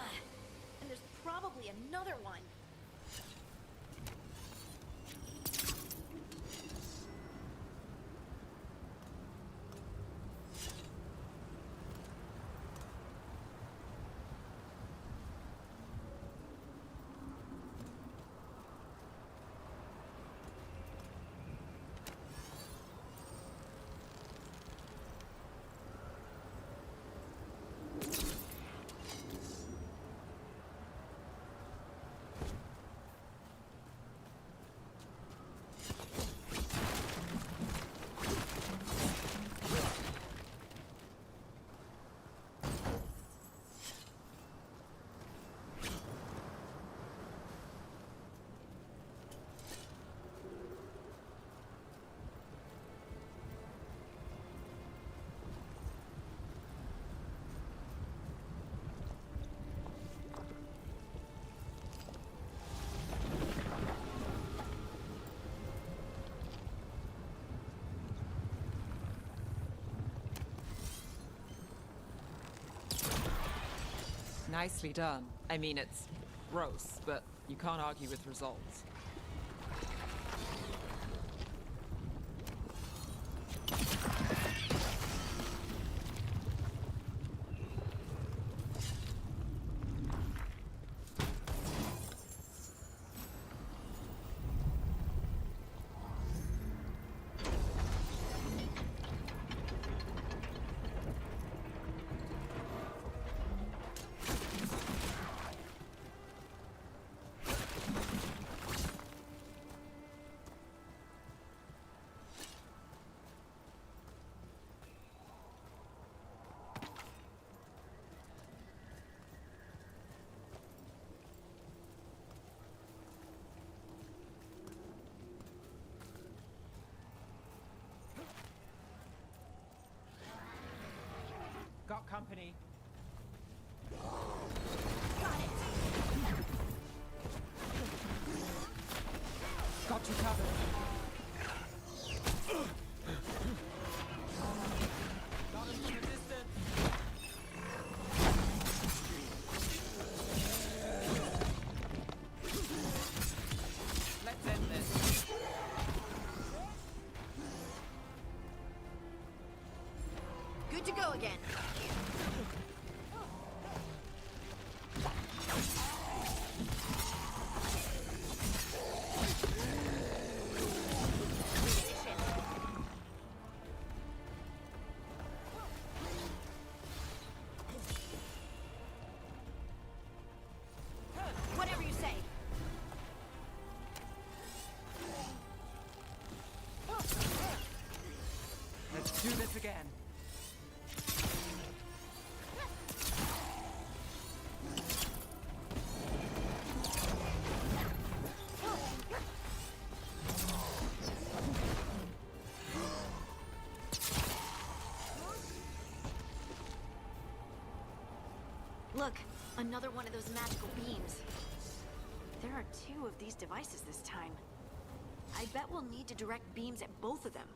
and there's probably another one. Nicely done. I mean, it's gross, but you can't argue with results. Got company. Good to go again. Whatever you say. Let's do this again. Look, another one of those magical beams. There are 2 of these devices this time. I bet we'll need to direct beams at both of them.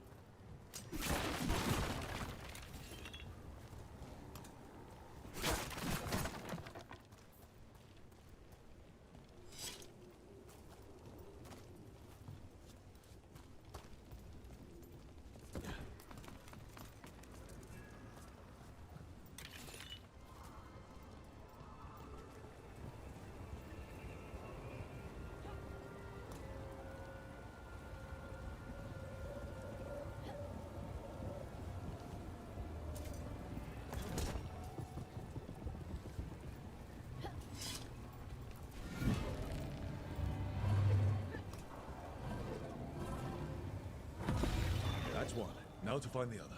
That's one. Now to find the other.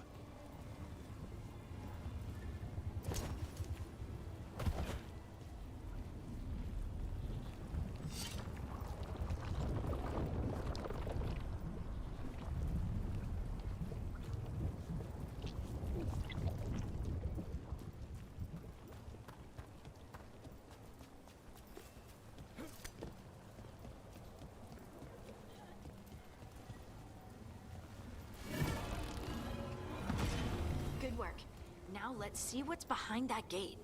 Good work. Now let's see what's behind that gate.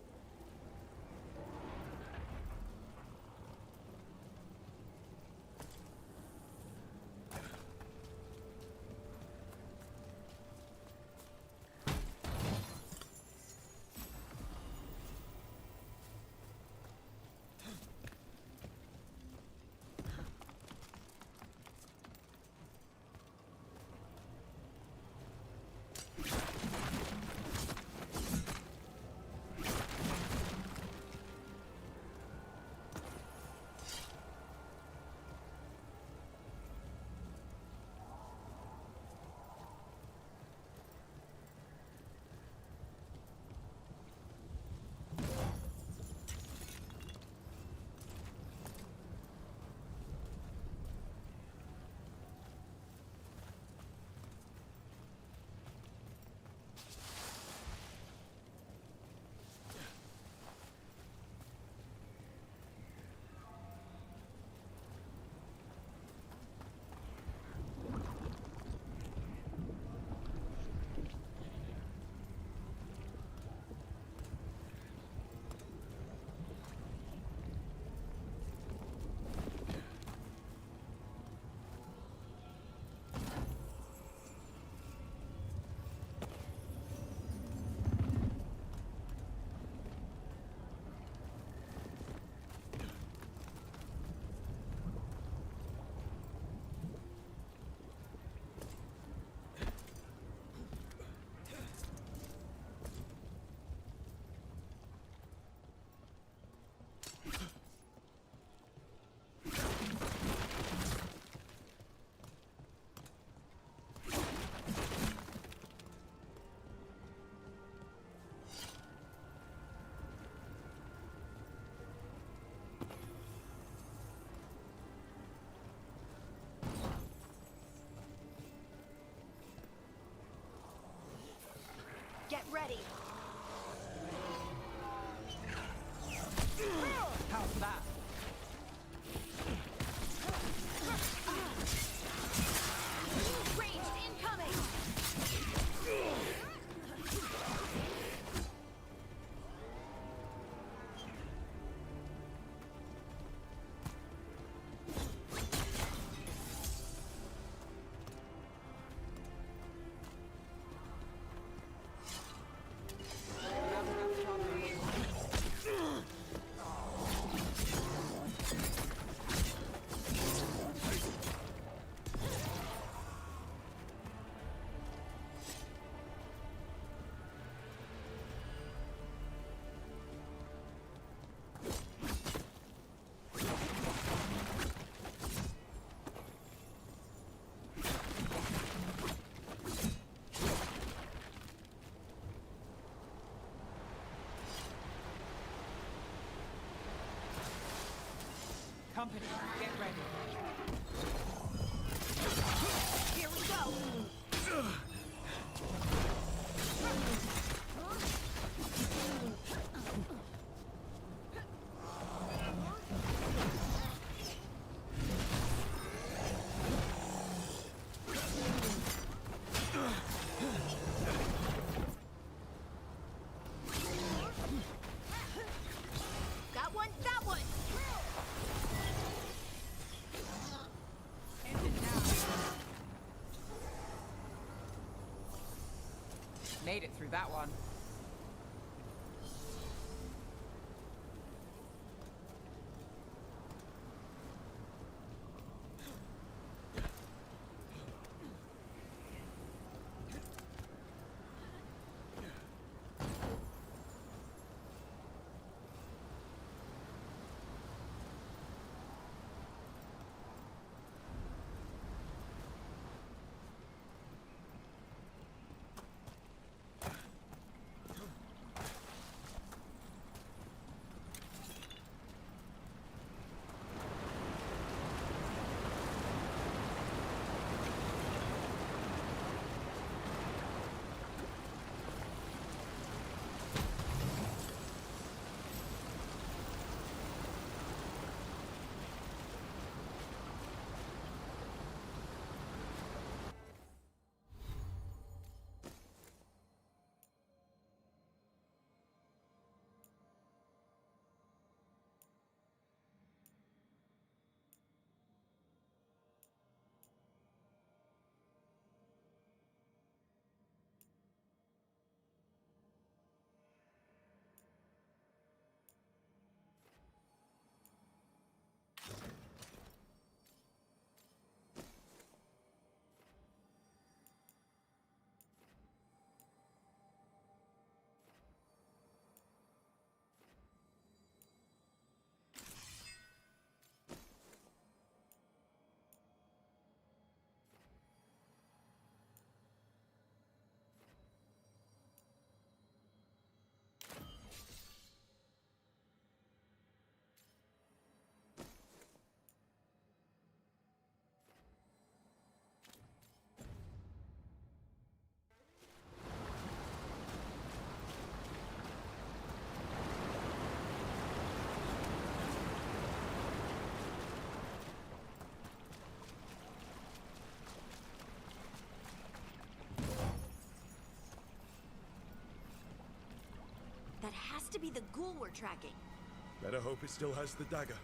Get ready. How's that? Ranged incoming. Company, get ready. Here we go! Got one, got one! Made it through that one. That has to be the ghoul we're tracking. Better hope it still has the dagger.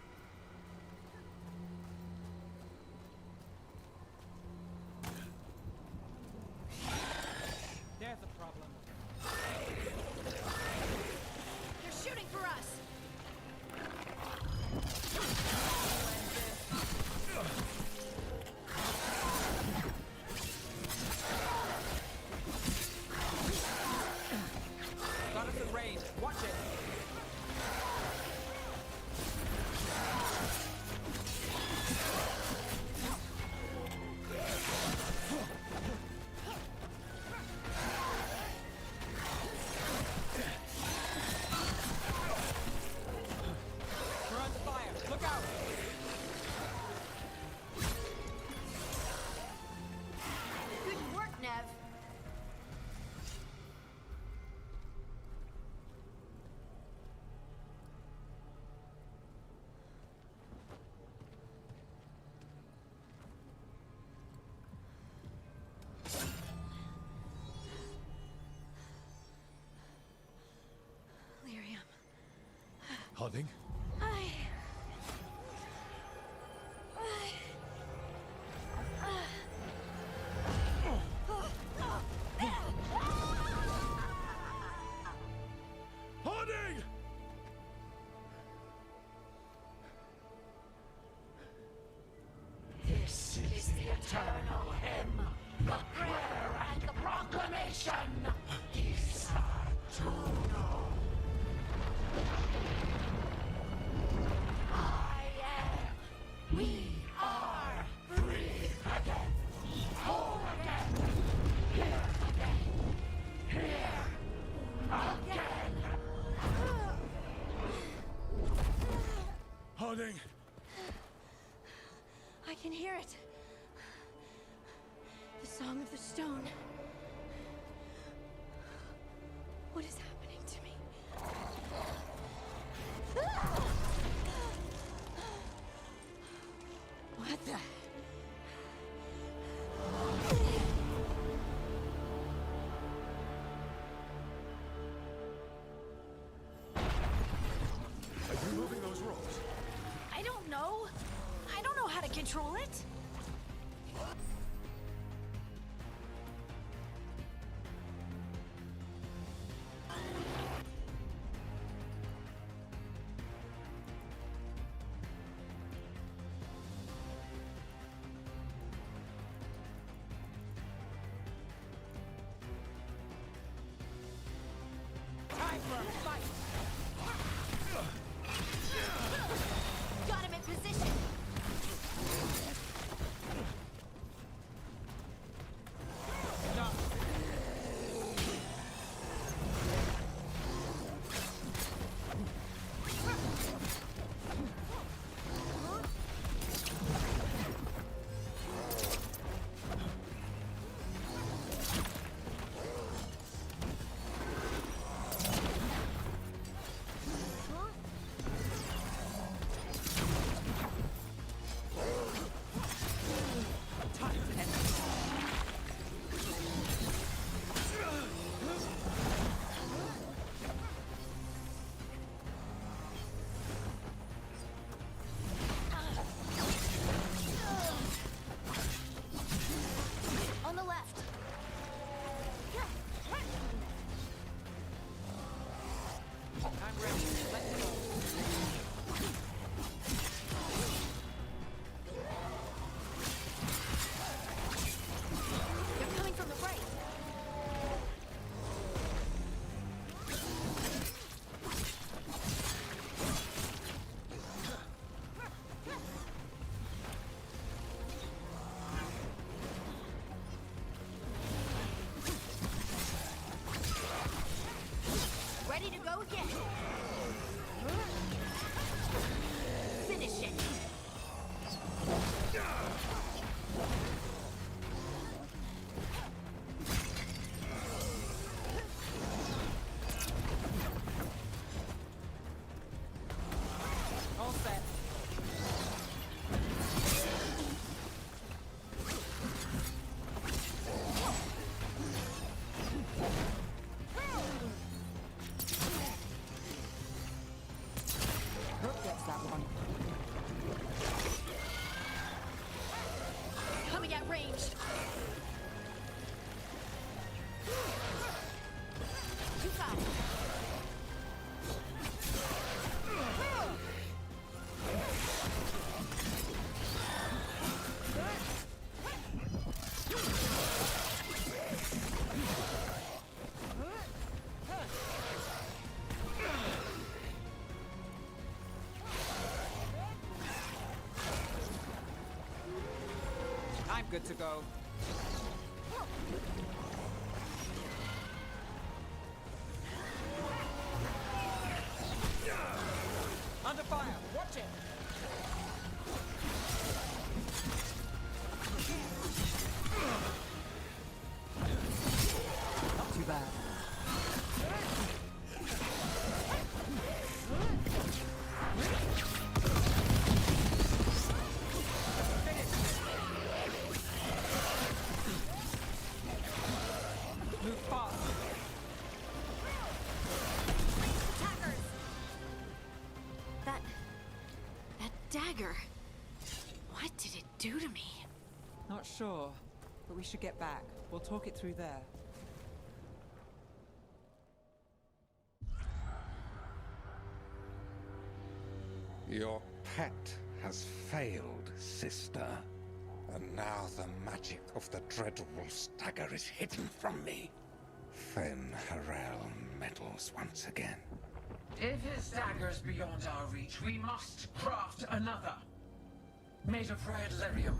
There's a problem. They're shooting for us! Got us in range. Watch it. We're under fire. Look out! Good work, Nev. Lyrium. Harding? Harding! This is the eternal hymn, the prayer and the proclamation. Is to know. can hear it. The song of the stone. What is happening to me? What the? Are you moving those rocks? I don't know. I don't know how to control it. Time for a fight. Got him in position. On the left. I'm ready. Let's go. They're coming from the right. Ready to go again. Finish it. All set. Rook gets that one. Coming at range. Too fast. I'm good to go. Under fire. Watch it. Not too bad. Move fast. Attackers. That dagger. What did it do to me? Not sure, but we should get back. We'll talk it through there. Your pet has failed, sister. And now the magic of the dreadful stagger is hidden from me. Fen Harel meddles once again. If his dagger's beyond our reach, we must craft another. Made of red lyrium.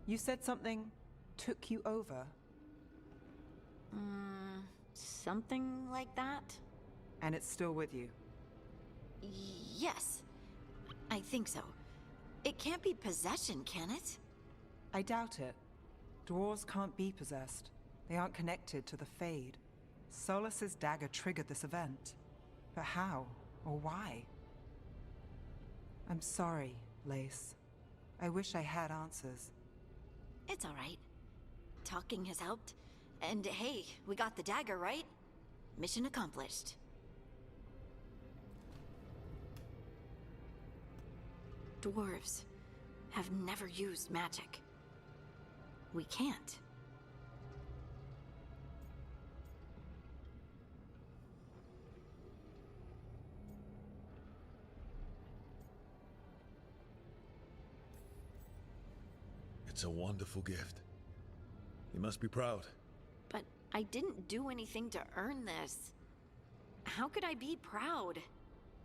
You said something took you over. Something like that? And it's still with you? Yes. I think so. It can't be possession, can it? I doubt it. Dwarves can't be possessed. They aren't connected to the Fade. Solus's dagger triggered this event. But how? Or why? I'm sorry, Lace. I wish I had answers. It's all right. Talking has helped. And hey, we got the dagger, right? Mission accomplished. Dwarves have never used magic. We can't. It's a wonderful gift. You must be proud. But I didn't do anything to earn this. How could I be proud?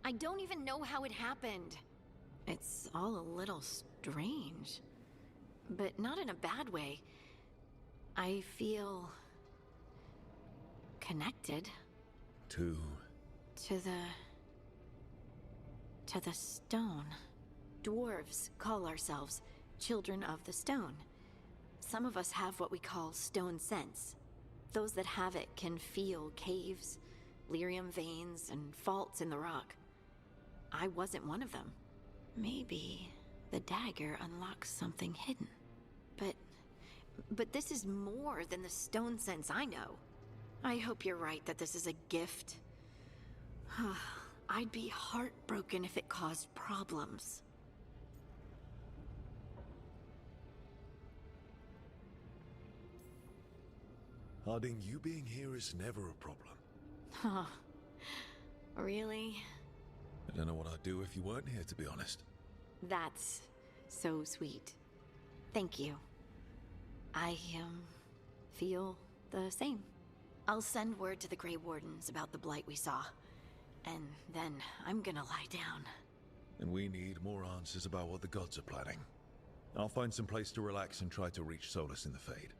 I don't even know how it happened. It's all a little strange. But not in a bad way. I feel... connected. To the stone. Dwarves call ourselves Children of the Stone. Some of us have what we call stone sense. Those that have it can feel caves, lyrium veins, and faults in the rock. I wasn't one of them. Maybe the dagger unlocks something hidden. But this is more than the stone sense I know. I hope you're right that this is a gift. I'd be heartbroken if it caused problems. Harding, you being here is never a problem. Huh. Really? I don't know what I'd do if you weren't here, to be honest. That's so sweet. Thank you. I, feel the same. I'll send word to the Grey Wardens about the blight we saw. And then I'm gonna lie down. And we need more answers about what the gods are planning. I'll find some place to relax and try to reach Solus in the Fade.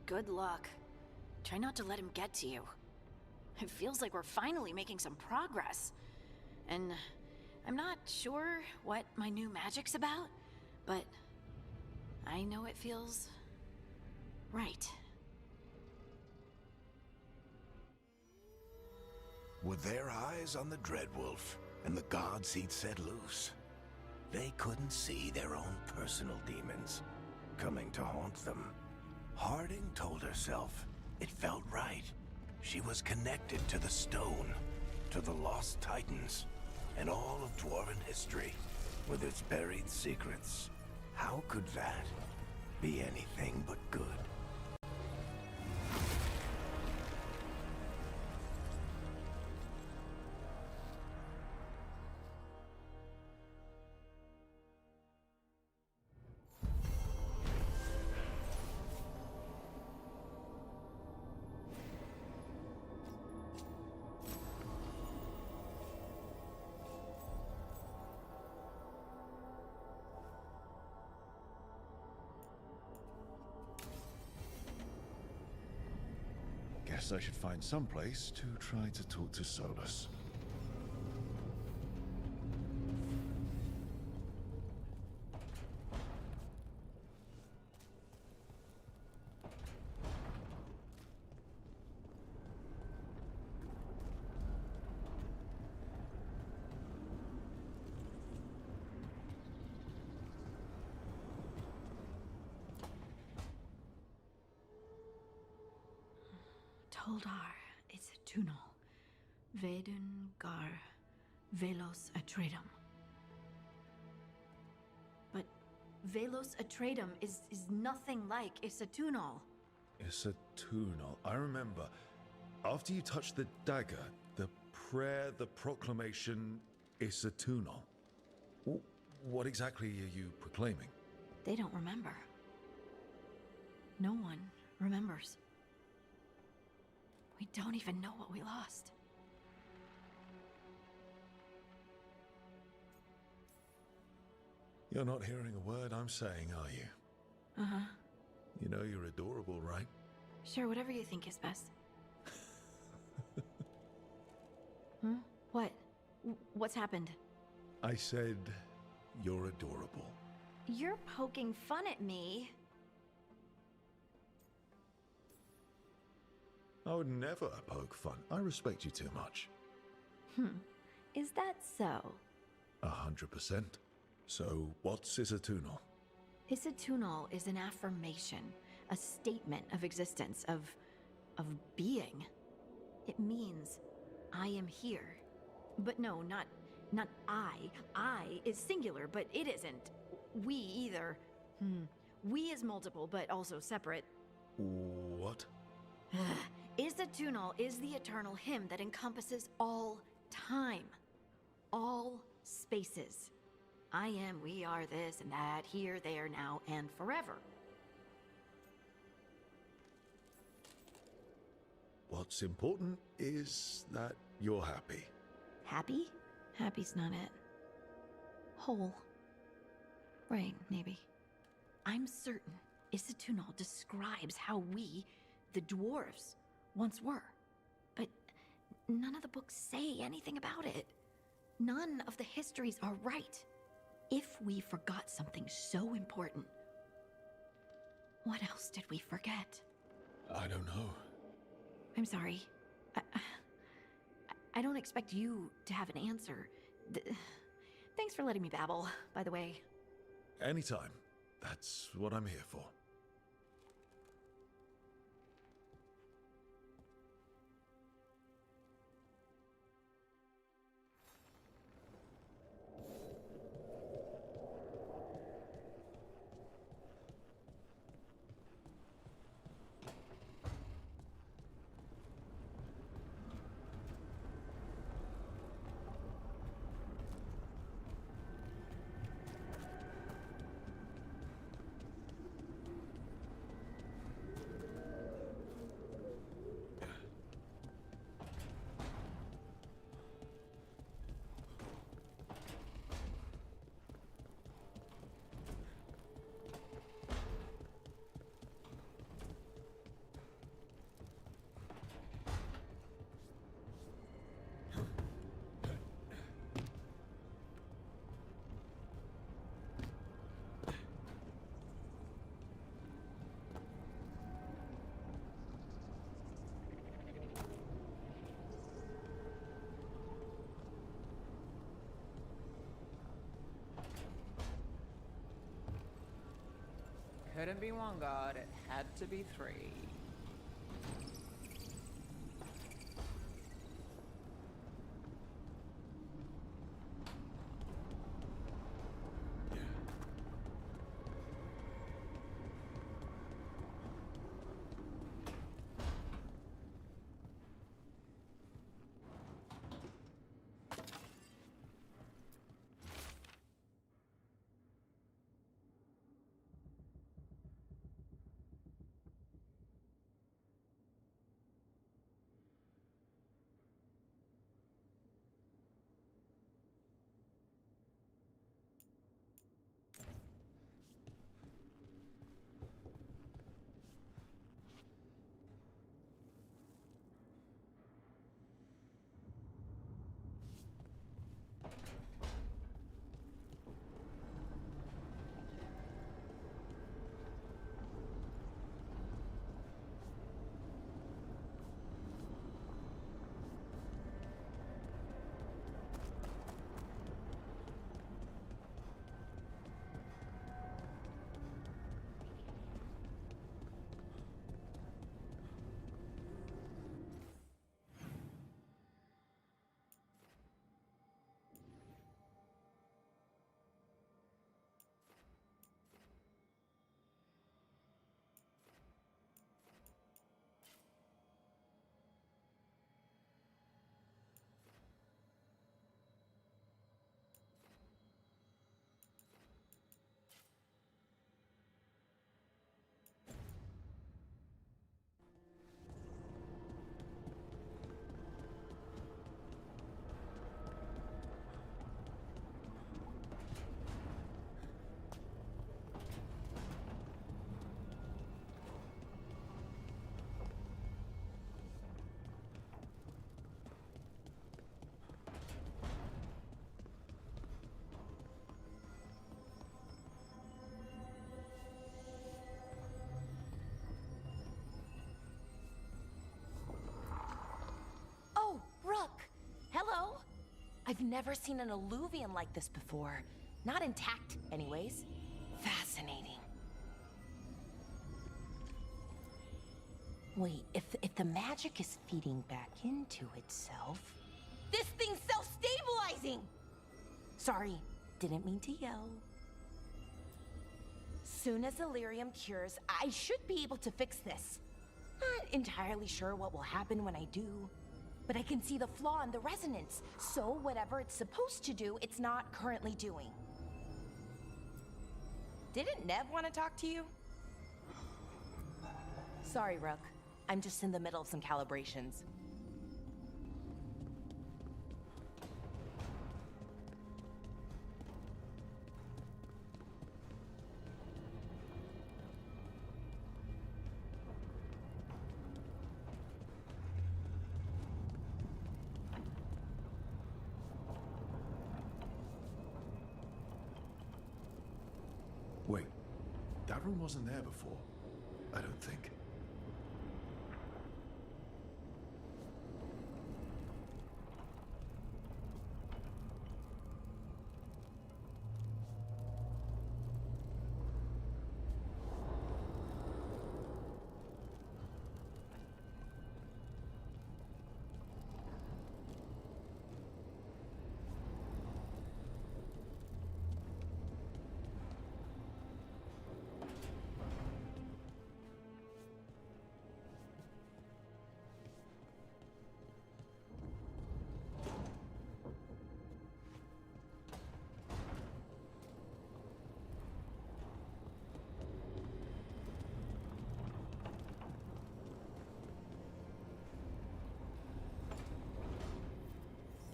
Good luck. Try not to let him get to you. It feels like we're finally making some progress. And I'm not sure what my new magic's about, but I know it feels right. With their eyes on the Dreadwolf and the gods he'd set loose, they couldn't see their own personal demons coming to haunt them. Harding told herself it felt right. She was connected to the stone, to the lost titans, and all of Dwarven history, with its buried secrets. How could that be anything but good? Guess I should find some place to try to talk to Solus. Toldar, it's a tunnel. Veden gar velos atredum. But velos atredum is nothing like Isatunal. Isatunal. I remember. After you touched the dagger, the prayer, the proclamation, Isatunal. What exactly are you proclaiming? They don't remember. No one remembers. We don't even know what we lost. You're not hearing a word I'm saying, are you? Uh-huh. You know you're adorable, right? Sure, whatever you think is best. Hmm? What? What's happened? I said you're adorable. You're poking fun at me. I would never poke fun. I respect you too much. Is that so? 100%. So, what's Isatunal? Isatunal is an affirmation, a statement of existence, of being. It means I am here. But no, not I. I is singular, but it isn't. We either. We is multiple, but also separate. What? Isatunal is the eternal hymn that encompasses all time. All spaces. I am, we are, this and that, here, there, now, and forever. What's important is that you're happy. Happy? Happy's not it. Whole. Right, maybe. I'm certain Isatunal describes how we, the dwarves, once were. But none of the books say anything about it. None of the histories are right. If we forgot something so important, what else did we forget? I don't know. I'm sorry. I don't expect you to have an answer. Thanks for letting me babble, by the way. Anytime. That's what I'm here for. Couldn't be one god, it had to be three. I've never seen an alluvian like this before. Not intact, anyways. Fascinating. Wait, if the magic is feeding back into itself... This thing's self-stabilizing! Sorry, didn't mean to yell. Soon as Illyrium cures, I should be able to fix this. Not entirely sure what will happen when I do, but I can see the flaw in the resonance, so whatever it's supposed to do, it's not currently doing. Didn't Nev want to talk to you? Sorry, Rook. I'm just in the middle of some calibrations. Wait, that room wasn't there before. I don't think.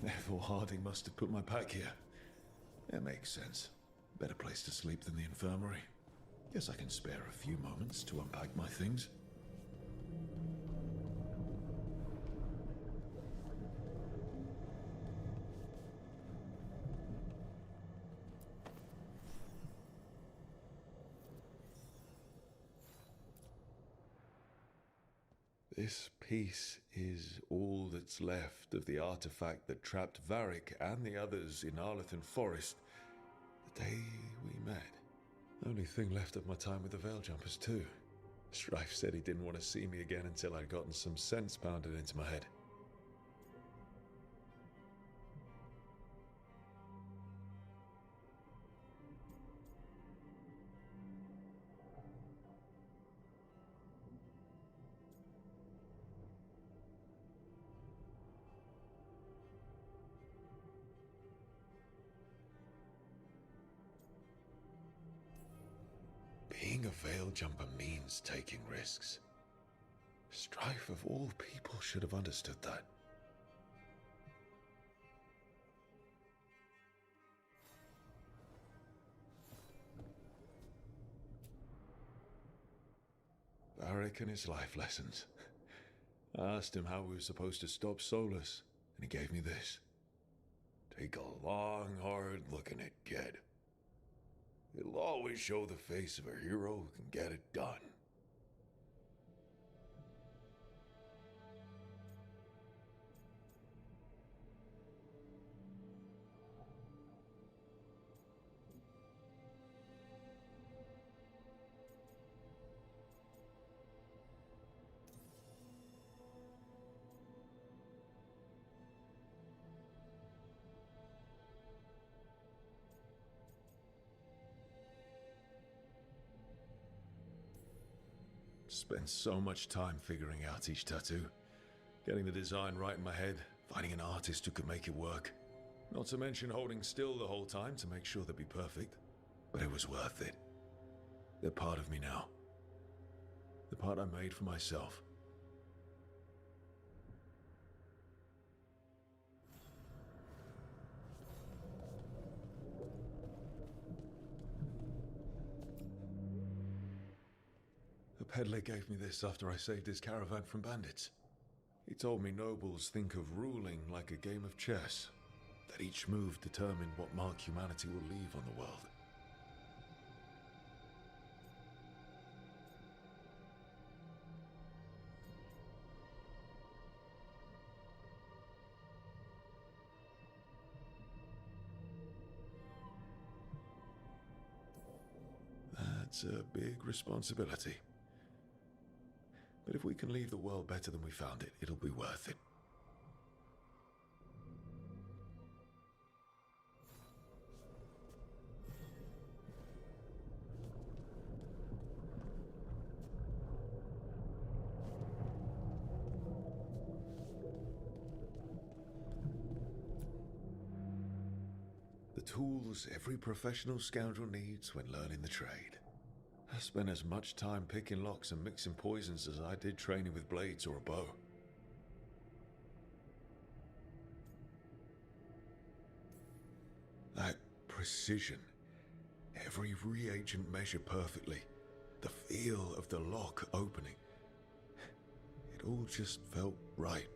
Therefore, Harding must have put my pack here. It makes sense. Better place to sleep than the infirmary. Guess I can spare a few moments to unpack my things. This piece is all that's left of the artifact that trapped Varric and the others in Arlethan Forest the day we met. Only thing left of my time with the Veil Jumpers too. Strife said he didn't want to see me again until I'd gotten some sense pounded into my head. Being a Veil Jumper means taking risks. Strife of all people should have understood that. Varric and his life lessons. I asked him how we were supposed to stop Solus, and he gave me this. Take a long, hard look at it, kid. It'll always show the face of a hero who can get it done. Spent so much time figuring out each tattoo, getting the design right in my head, finding an artist who could make it work. Not to mention holding still the whole time to make sure they'd be perfect. But it was worth it. They're part of me now. The part I made for myself. The peddler gave me this after I saved his caravan from bandits. He told me nobles think of ruling like a game of chess, that each move determined what mark humanity will leave on the world. It's a big responsibility. But if we can leave the world better than we found it, it'll be worth it. The tools every professional scoundrel needs when learning the trade. I spent as much time picking locks and mixing poisons as I did training with blades or a bow. That precision, every reagent measured perfectly, the feel of the lock opening, it all just felt right.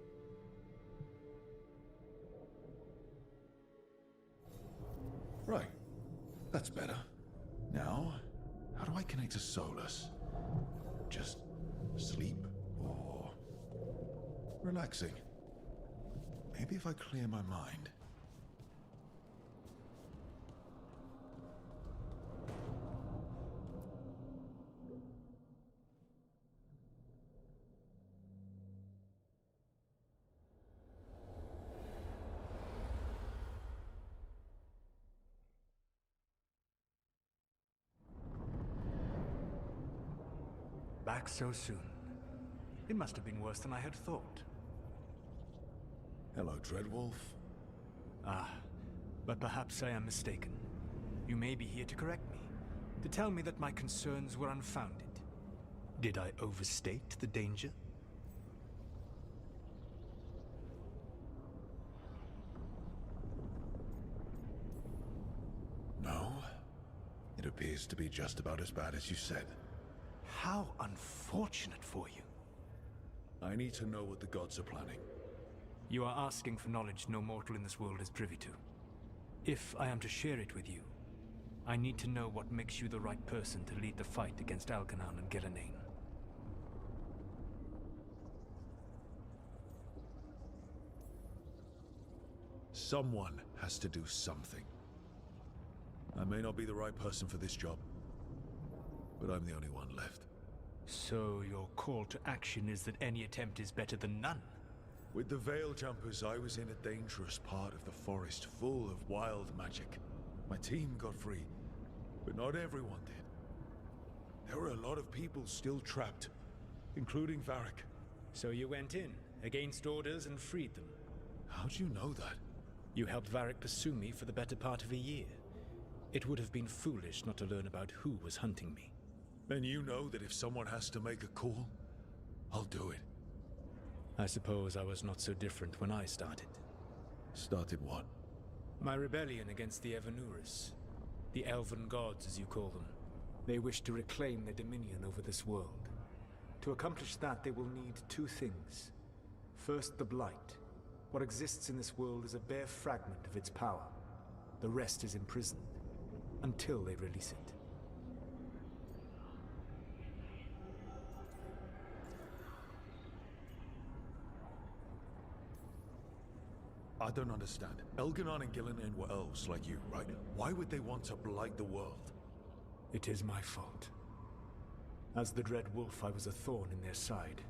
Right, that's better. Now, how do I connect to Solus? Just sleep or relaxing? Maybe if I clear my mind. Back so soon. It must have been worse than I had thought. Hello, Dreadwolf. Ah, but perhaps I am mistaken. You may be here to correct me, to tell me that my concerns were unfounded. Did I overstate the danger? No. It appears to be just about as bad as you said. How unfortunate for you. I need to know what the gods are planning. You are asking for knowledge no mortal in this world is privy to. If I am to share it with you, I need to know what makes you the right person to lead the fight against Algernon and Gillenane. Someone has to do something. I may not be the right person for this job, but I'm the only one left. So your call to action is that any attempt is better than none? With the Veil Jumpers, I was in a dangerous part of the forest full of wild magic. My team got free, but not everyone did. There were a lot of people still trapped, including Varric. So you went in, against orders, and freed them? How'd you know that? You helped Varric pursue me for the better part of a year. It would have been foolish not to learn about who was hunting me. Then you know that if someone has to make a call, I'll do it. I suppose I was not so different when I started. Started what? My rebellion against the Evanuris. The Elven gods, as you call them. They wish to reclaim their dominion over this world. To accomplish that, they will need two things. First, the Blight. What exists in this world is a bare fragment of its power. The rest is imprisoned, until they release it. I don't understand. Elgernon and Gillenane were elves like you, right? Why would they want to blight the world? It is my fault. As the Dread Wolf, I was a thorn in their side.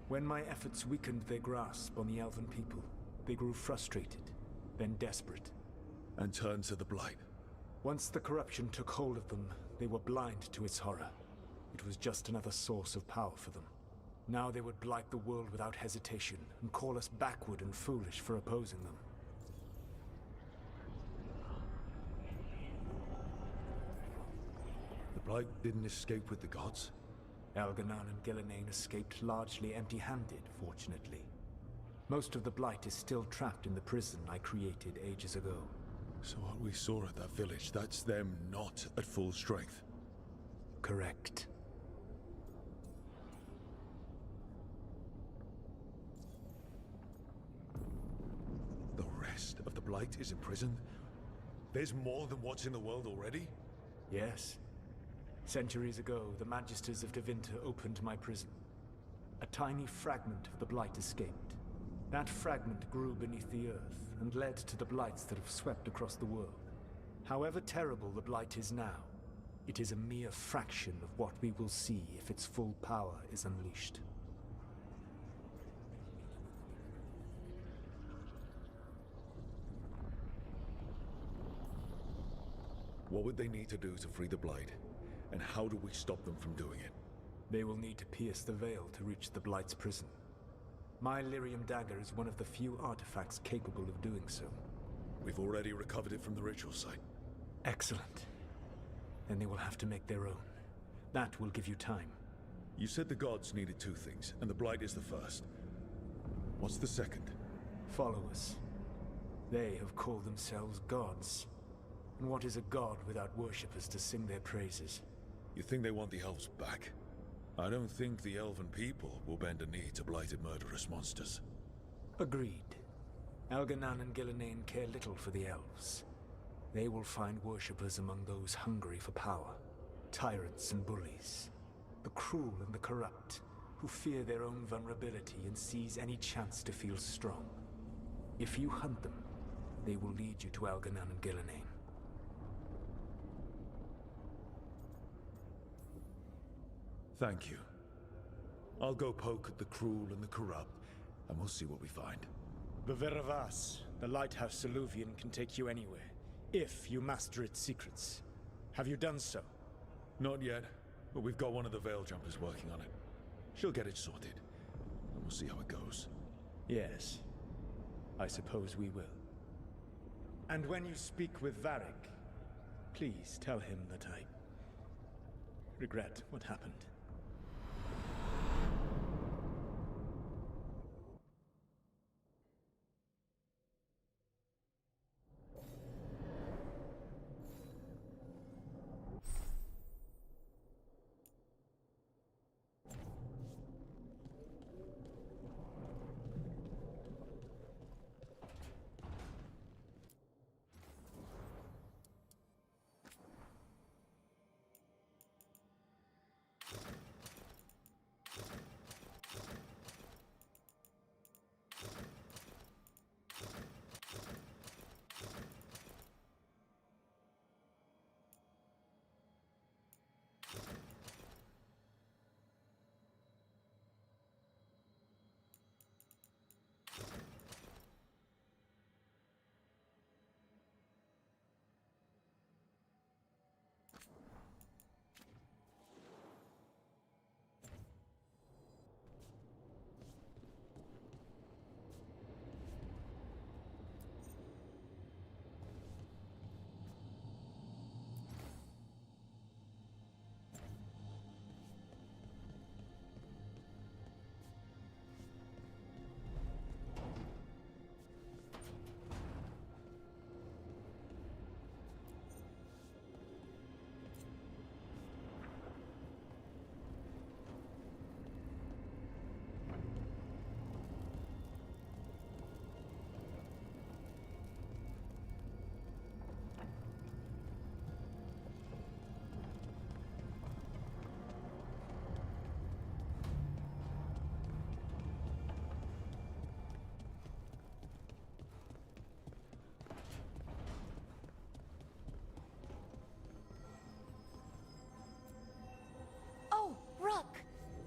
When my efforts weakened their grasp on the Elven people, they grew frustrated, then desperate. And turned to the Blight. Once the corruption took hold of them, they were blind to its horror. It was just another source of power for them. Now they would blight the world without hesitation, and call us backward and foolish for opposing them. The Blight didn't escape with the gods? Algernon and Gillenane escaped largely empty-handed, fortunately. Most of the Blight is still trapped in the prison I created ages ago. So what we saw at that village, that's them not at full strength? Correct. The rest of the Blight is imprisoned? There's more than what's in the world already? Yes. Centuries ago, the Magisters of Tevinter opened my prison. A tiny fragment of the Blight escaped. That fragment grew beneath the earth and led to the Blights that have swept across the world. However terrible the Blight is now, It is a mere fraction of what we will see if its full power is unleashed. What would they need to do to free the Blight? And how do we stop them from doing it? They will need to pierce the veil to reach the Blight's prison. My lyrium dagger is one of the few artifacts capable of doing so. We've already recovered it from the ritual site. Excellent. Then they will have to make their own. That will give you time. You said the gods needed two things, and the Blight is the first. What's the second? Followers. They have called themselves gods. And what is a god without worshippers to sing their praises? You think they want the elves back? I don't think the elven people will bend a knee to blighted murderous monsters. Agreed. Elganan and Gillenane care little for the elves. They will find worshippers among those hungry for power. Tyrants and bullies. The cruel and the corrupt, who fear their own vulnerability and seize any chance to feel strong. If you hunt them, they will lead you to Elganan and Gillenane. Thank you. I'll go poke at the cruel and the corrupt, and we'll see what we find. The Veravas, the lighthouse Soluvian, can take you anywhere, if you master its secrets. Have you done so? Not yet, but we've got one of the Veil Jumpers working on it. She'll get it sorted, and we'll see how it goes. Yes, I suppose we will. And when you speak with Varric, please tell him that I regret what happened.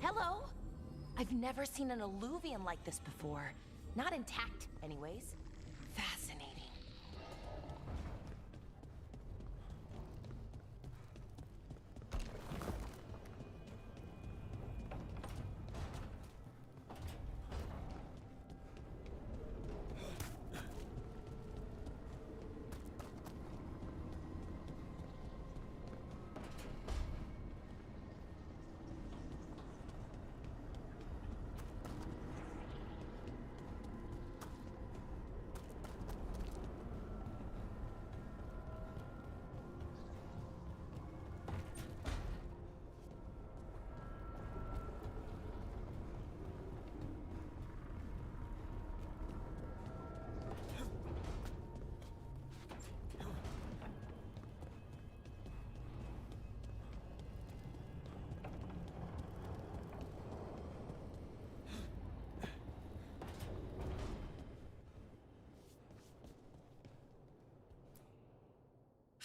Hello? I've never seen an alluvian like this before. Not intact, anyways. Fascinating.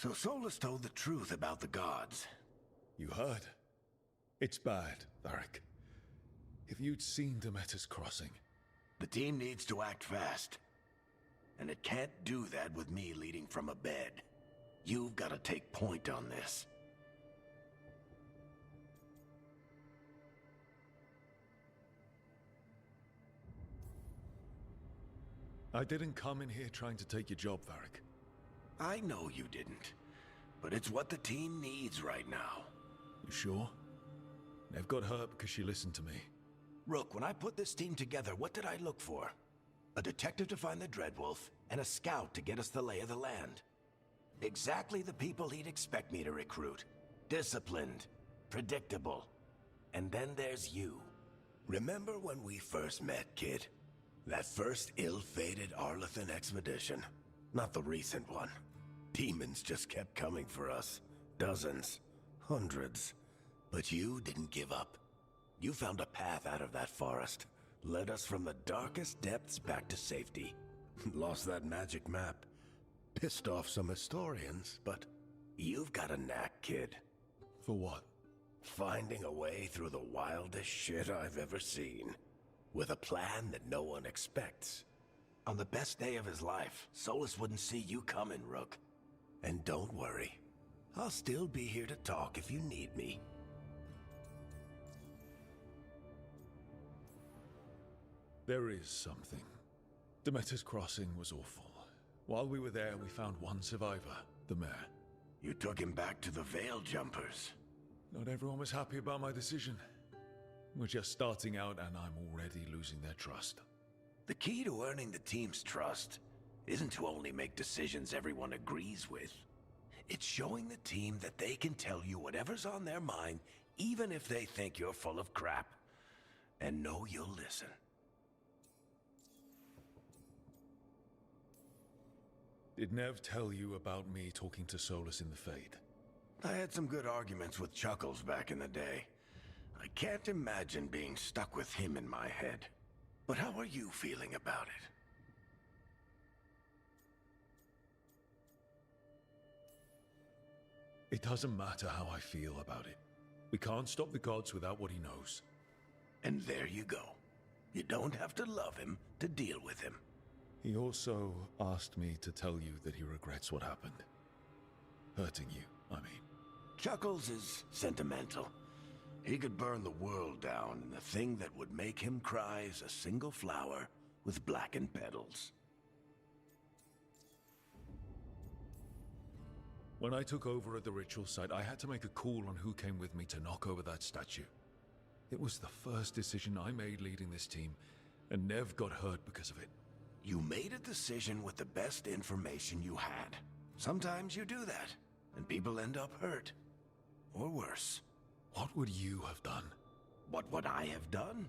So Solus told the truth about the gods. You heard? It's bad, Varric. If you'd seen Demeter's crossing... The team needs to act fast. And it can't do that with me leading from a bed. You've got to take point on this. I didn't come in here trying to take your job, Varric. I know you didn't. But it's what the team needs right now. You sure? Nev got hurt because she listened to me. Rook, when I put this team together, what did I look for? A detective to find the Dreadwolf, and a scout to get us the lay of the land. Exactly the people he'd expect me to recruit. Disciplined, predictable. And then there's you. Remember when we first met, kid? That first ill-fated Arlathan expedition. Not the recent one. Demons just kept coming for us. Dozens. Hundreds. But you didn't give up. You found a path out of that forest. Led us from the darkest depths back to safety. Lost that magic map. Pissed off some historians, but you've got a knack, kid. For what? Finding a way through the wildest shit I've ever seen. With a plan that no one expects. On the best day of his life, Solus wouldn't see you coming, Rook. And don't worry. I'll still be here to talk if you need me. There is something. Demeter's crossing was awful. While we were there, we found one survivor, the mayor. You took him back to the Veil Jumpers. Not everyone was happy about my decision. We're just starting out and I'm already losing their trust. The key to earning the team's trust isn't to only make decisions everyone agrees with. It's showing the team that they can tell you whatever's on their mind, even if they think you're full of crap. And know you'll listen. Did Nev tell you about me talking to Solus in the Fade? I had some good arguments with Chuckles back in the day. I can't imagine being stuck with him in my head. But how are you feeling about it? It doesn't matter how I feel about it. We can't stop the gods without what he knows. And there you go. You don't have to love him to deal with him. He also asked me to tell you that he regrets what happened. Hurting you, I mean. Chuckles is sentimental. He could burn the world down, and the thing that would make him cry is a single flower with blackened petals. When I took over at the ritual site, I had to make a call on who came with me to knock over that statue. It was the first decision I made leading this team, and Nev got hurt because of it. You made a decision with the best information you had. Sometimes you do that, and people end up hurt. Or worse. What would you have done? What would I have done?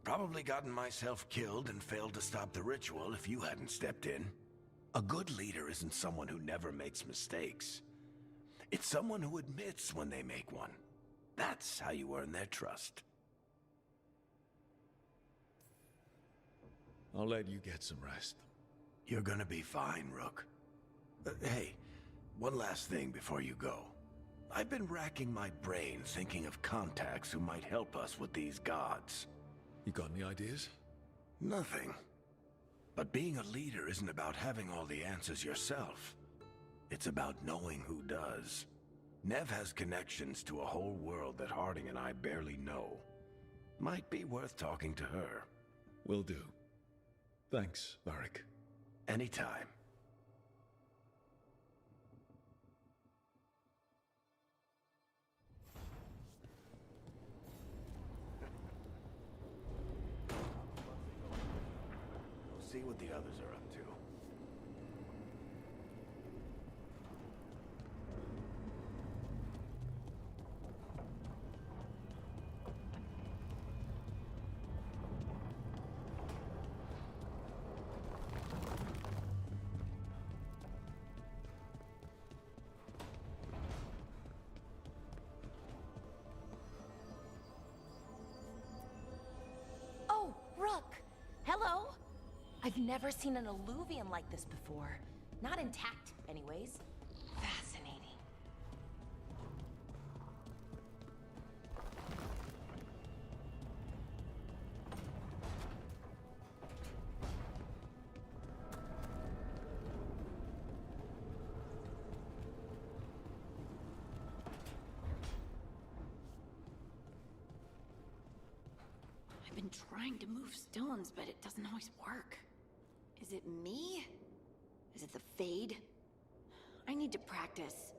Probably gotten myself killed and failed to stop the ritual if you hadn't stepped in. A good leader isn't someone who never makes mistakes. It's someone who admits when they make one. That's how you earn their trust. I'll let you get some rest. You're gonna be fine, Rook. Hey, one last thing before you go. I've been racking my brain thinking of contacts who might help us with these gods. You got any ideas? Nothing. But being a leader isn't about having all the answers yourself. It's about knowing who does. Nev has connections to a whole world that Harding and I barely know. Might be worth talking to her. Will do. Thanks, Varric. Anytime. We'll see what the others are up to. Oh, Rook! Hello! I've never seen an alluvium like this before. Not intact, anyways. Fascinating. I've been trying to move stones, but it doesn't always work. Is it me? Is it the Fade? I need to practice.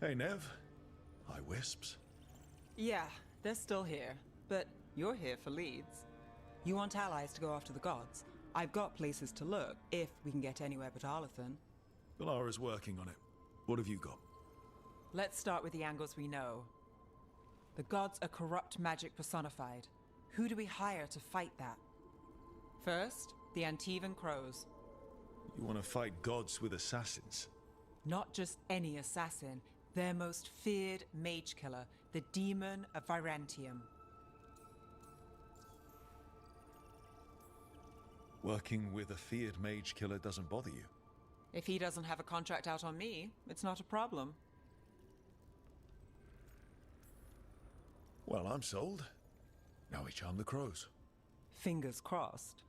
Hey, Nev. Hi, Wisps. Yeah, they're still here, but you're here for leads. You want allies to go after the gods? I've got places to look, if we can get anywhere but Arlathan. Valara's working on it. What have you got? Let's start with the angles we know. The gods are corrupt magic personified. Who do we hire to fight that? First, the Antivan Crows. You want to fight gods with assassins? Not just any assassin, their most feared mage killer, the Demon of Virantium. Working with a feared mage killer doesn't bother you? If he doesn't have a contract out on me, it's not a problem. Well, I'm sold. Now we charm the crows. Fingers crossed.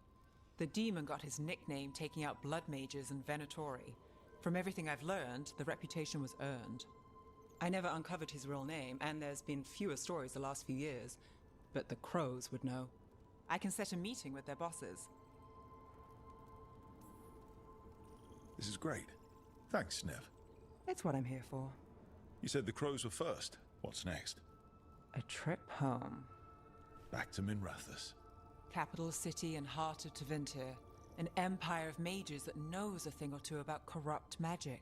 The demon got his nickname taking out blood mages and Venatori. From everything I've learned, the reputation was earned. I never uncovered his real name, and there's been fewer stories the last few years, but the crows would know. I can set a meeting with their bosses. This is great. Thanks, Nev. It's what I'm here for. You said the crows were first. What's next? A trip home. Back to Minrathous. Capital city and heart of Tevinter. An empire of mages that knows a thing or two about corrupt magic.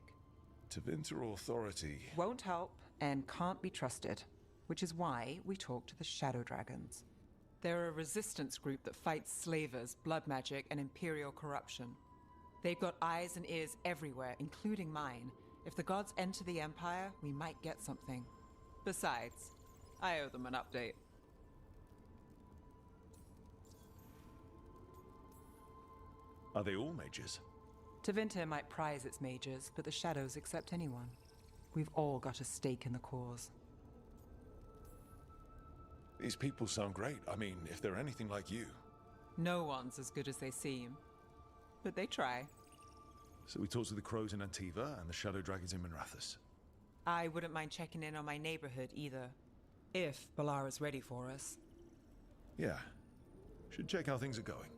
Tevinter authority Won't help and can't be trusted, which is why we talk to the Shadow Dragons. They're a resistance group that fights slavers, blood magic, and imperial corruption. They've got eyes and ears everywhere, including mine. If the gods enter the Empire, we might get something. Besides, I owe them an update. Are they all mages? Tevinter might prize its mages, but the Shadows accept anyone. We've all got a stake in the cause. These people sound great. I mean, if they're anything like you. No one's as good as they seem. But they try. So we talk to the crows in Antiva and the Shadow Dragons in Minrathous. I wouldn't mind checking in on my neighborhood either. If Balara's ready for us. Yeah. Should check how things are going.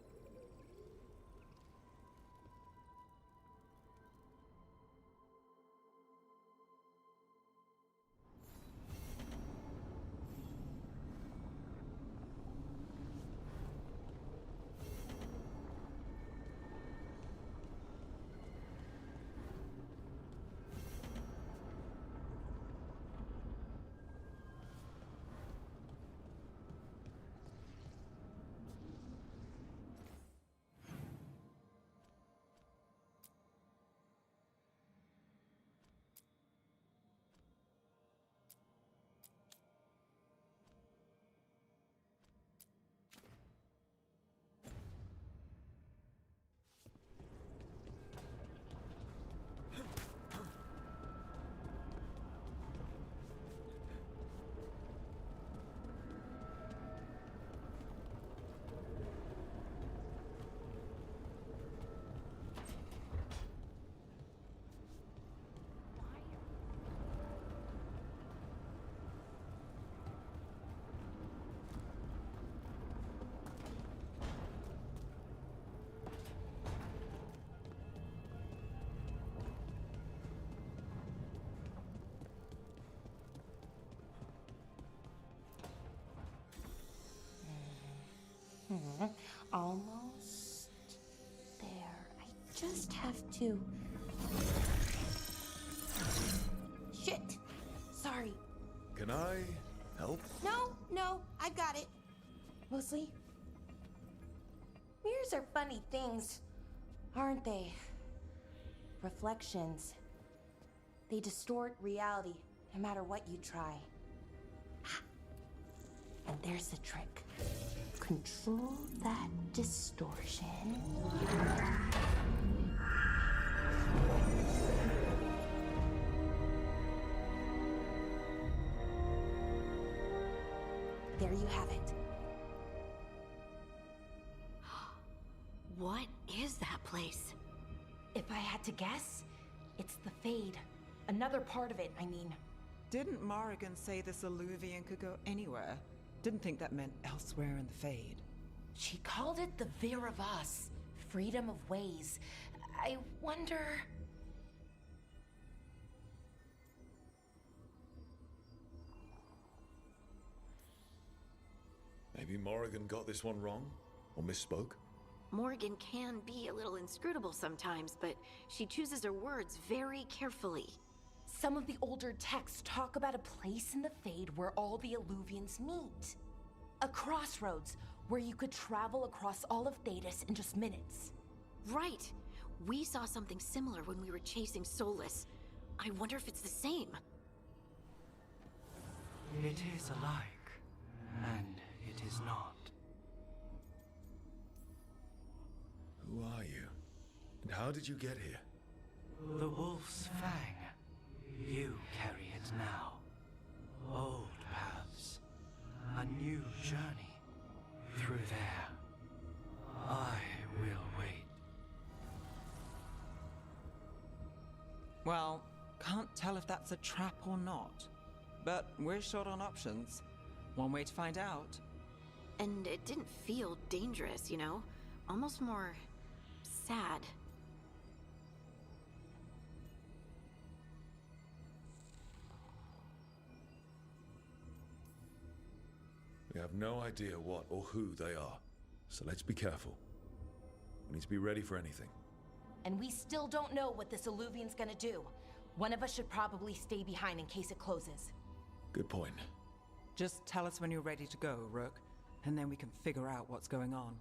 Almost there. I just have to... Shit! Sorry. Can I help? No, I've got it. Mostly, mirrors are funny things. aren't they? Reflections. They distort reality, no matter what you try. And there's the trick. Control that distortion. There you have it. What is that place? If I had to guess, it's the Fade. Another part of it, I mean. Didn't Morrigan say this Illuvian could go anywhere? Didn't think that meant elsewhere in the Fade. She called it the Vir of Us. Freedom of ways. I wonder... Maybe Morrigan got this one wrong? Or misspoke? Morgan can be a little inscrutable sometimes, but she chooses her words very carefully. Some of the older texts talk about a place in the Fade where all the Illuvians meet. A crossroads where you could travel across all of Thedas in just minutes. Right. We saw something similar when we were chasing Solus. I wonder if it's the same. It is alike, and it is not. Who are you? And how did you get here? The Wolf's Fang. You carry it now. Old paths. A new journey. Through there. I will wait. Well, can't tell if that's a trap or not. But we're short on options. One way to find out. And it didn't feel dangerous, you know? Almost more... sad. We have no idea what or who they are, so let's be careful. We need to be ready for anything. And we still don't know what this Illuvian's gonna do. One of us should probably stay behind in case it closes. Good point. Just tell us when you're ready to go, Rook, and then we can figure out what's going on.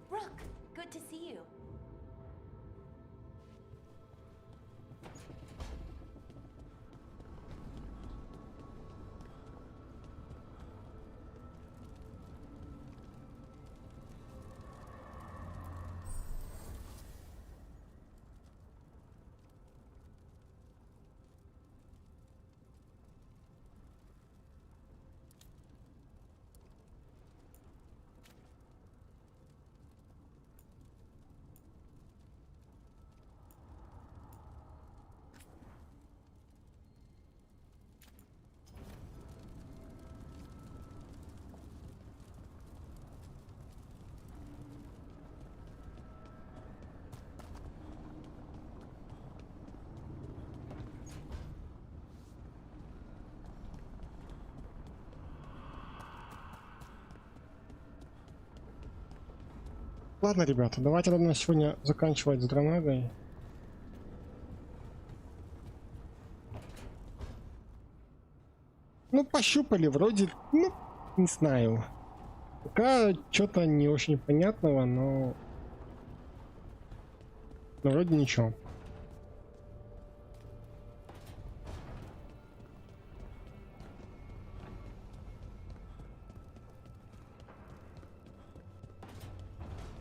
Rook, good to see you. Ладно, ребята, давайте на сегодня заканчивать с гранатой. Ну, пощупали, вроде, ну, не знаю. Пока что-то не очень понятного, но вроде ничего.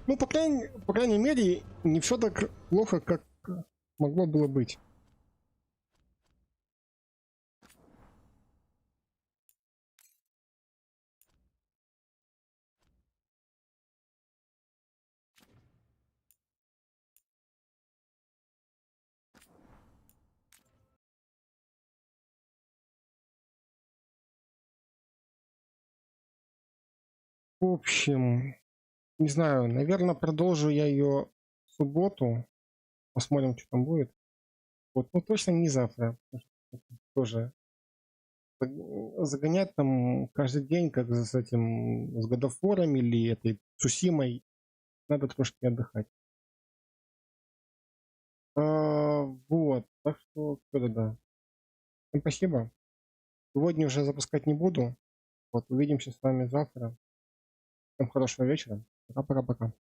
Ну, по крайней мере, не все так плохо, как могло было быть. В общем, не знаю, наверное, продолжу я ее в субботу. Посмотрим, что там будет. Вот, ну точно не завтра. Тоже загонять там каждый день, как с этим, с годофором или этой Цусимой, надо трошки отдыхать. Вот, так что да. Всем спасибо. Сегодня уже запускать не буду. Вот, увидимся с вами завтра. Всем хорошего вечера. Пока-пока-пока.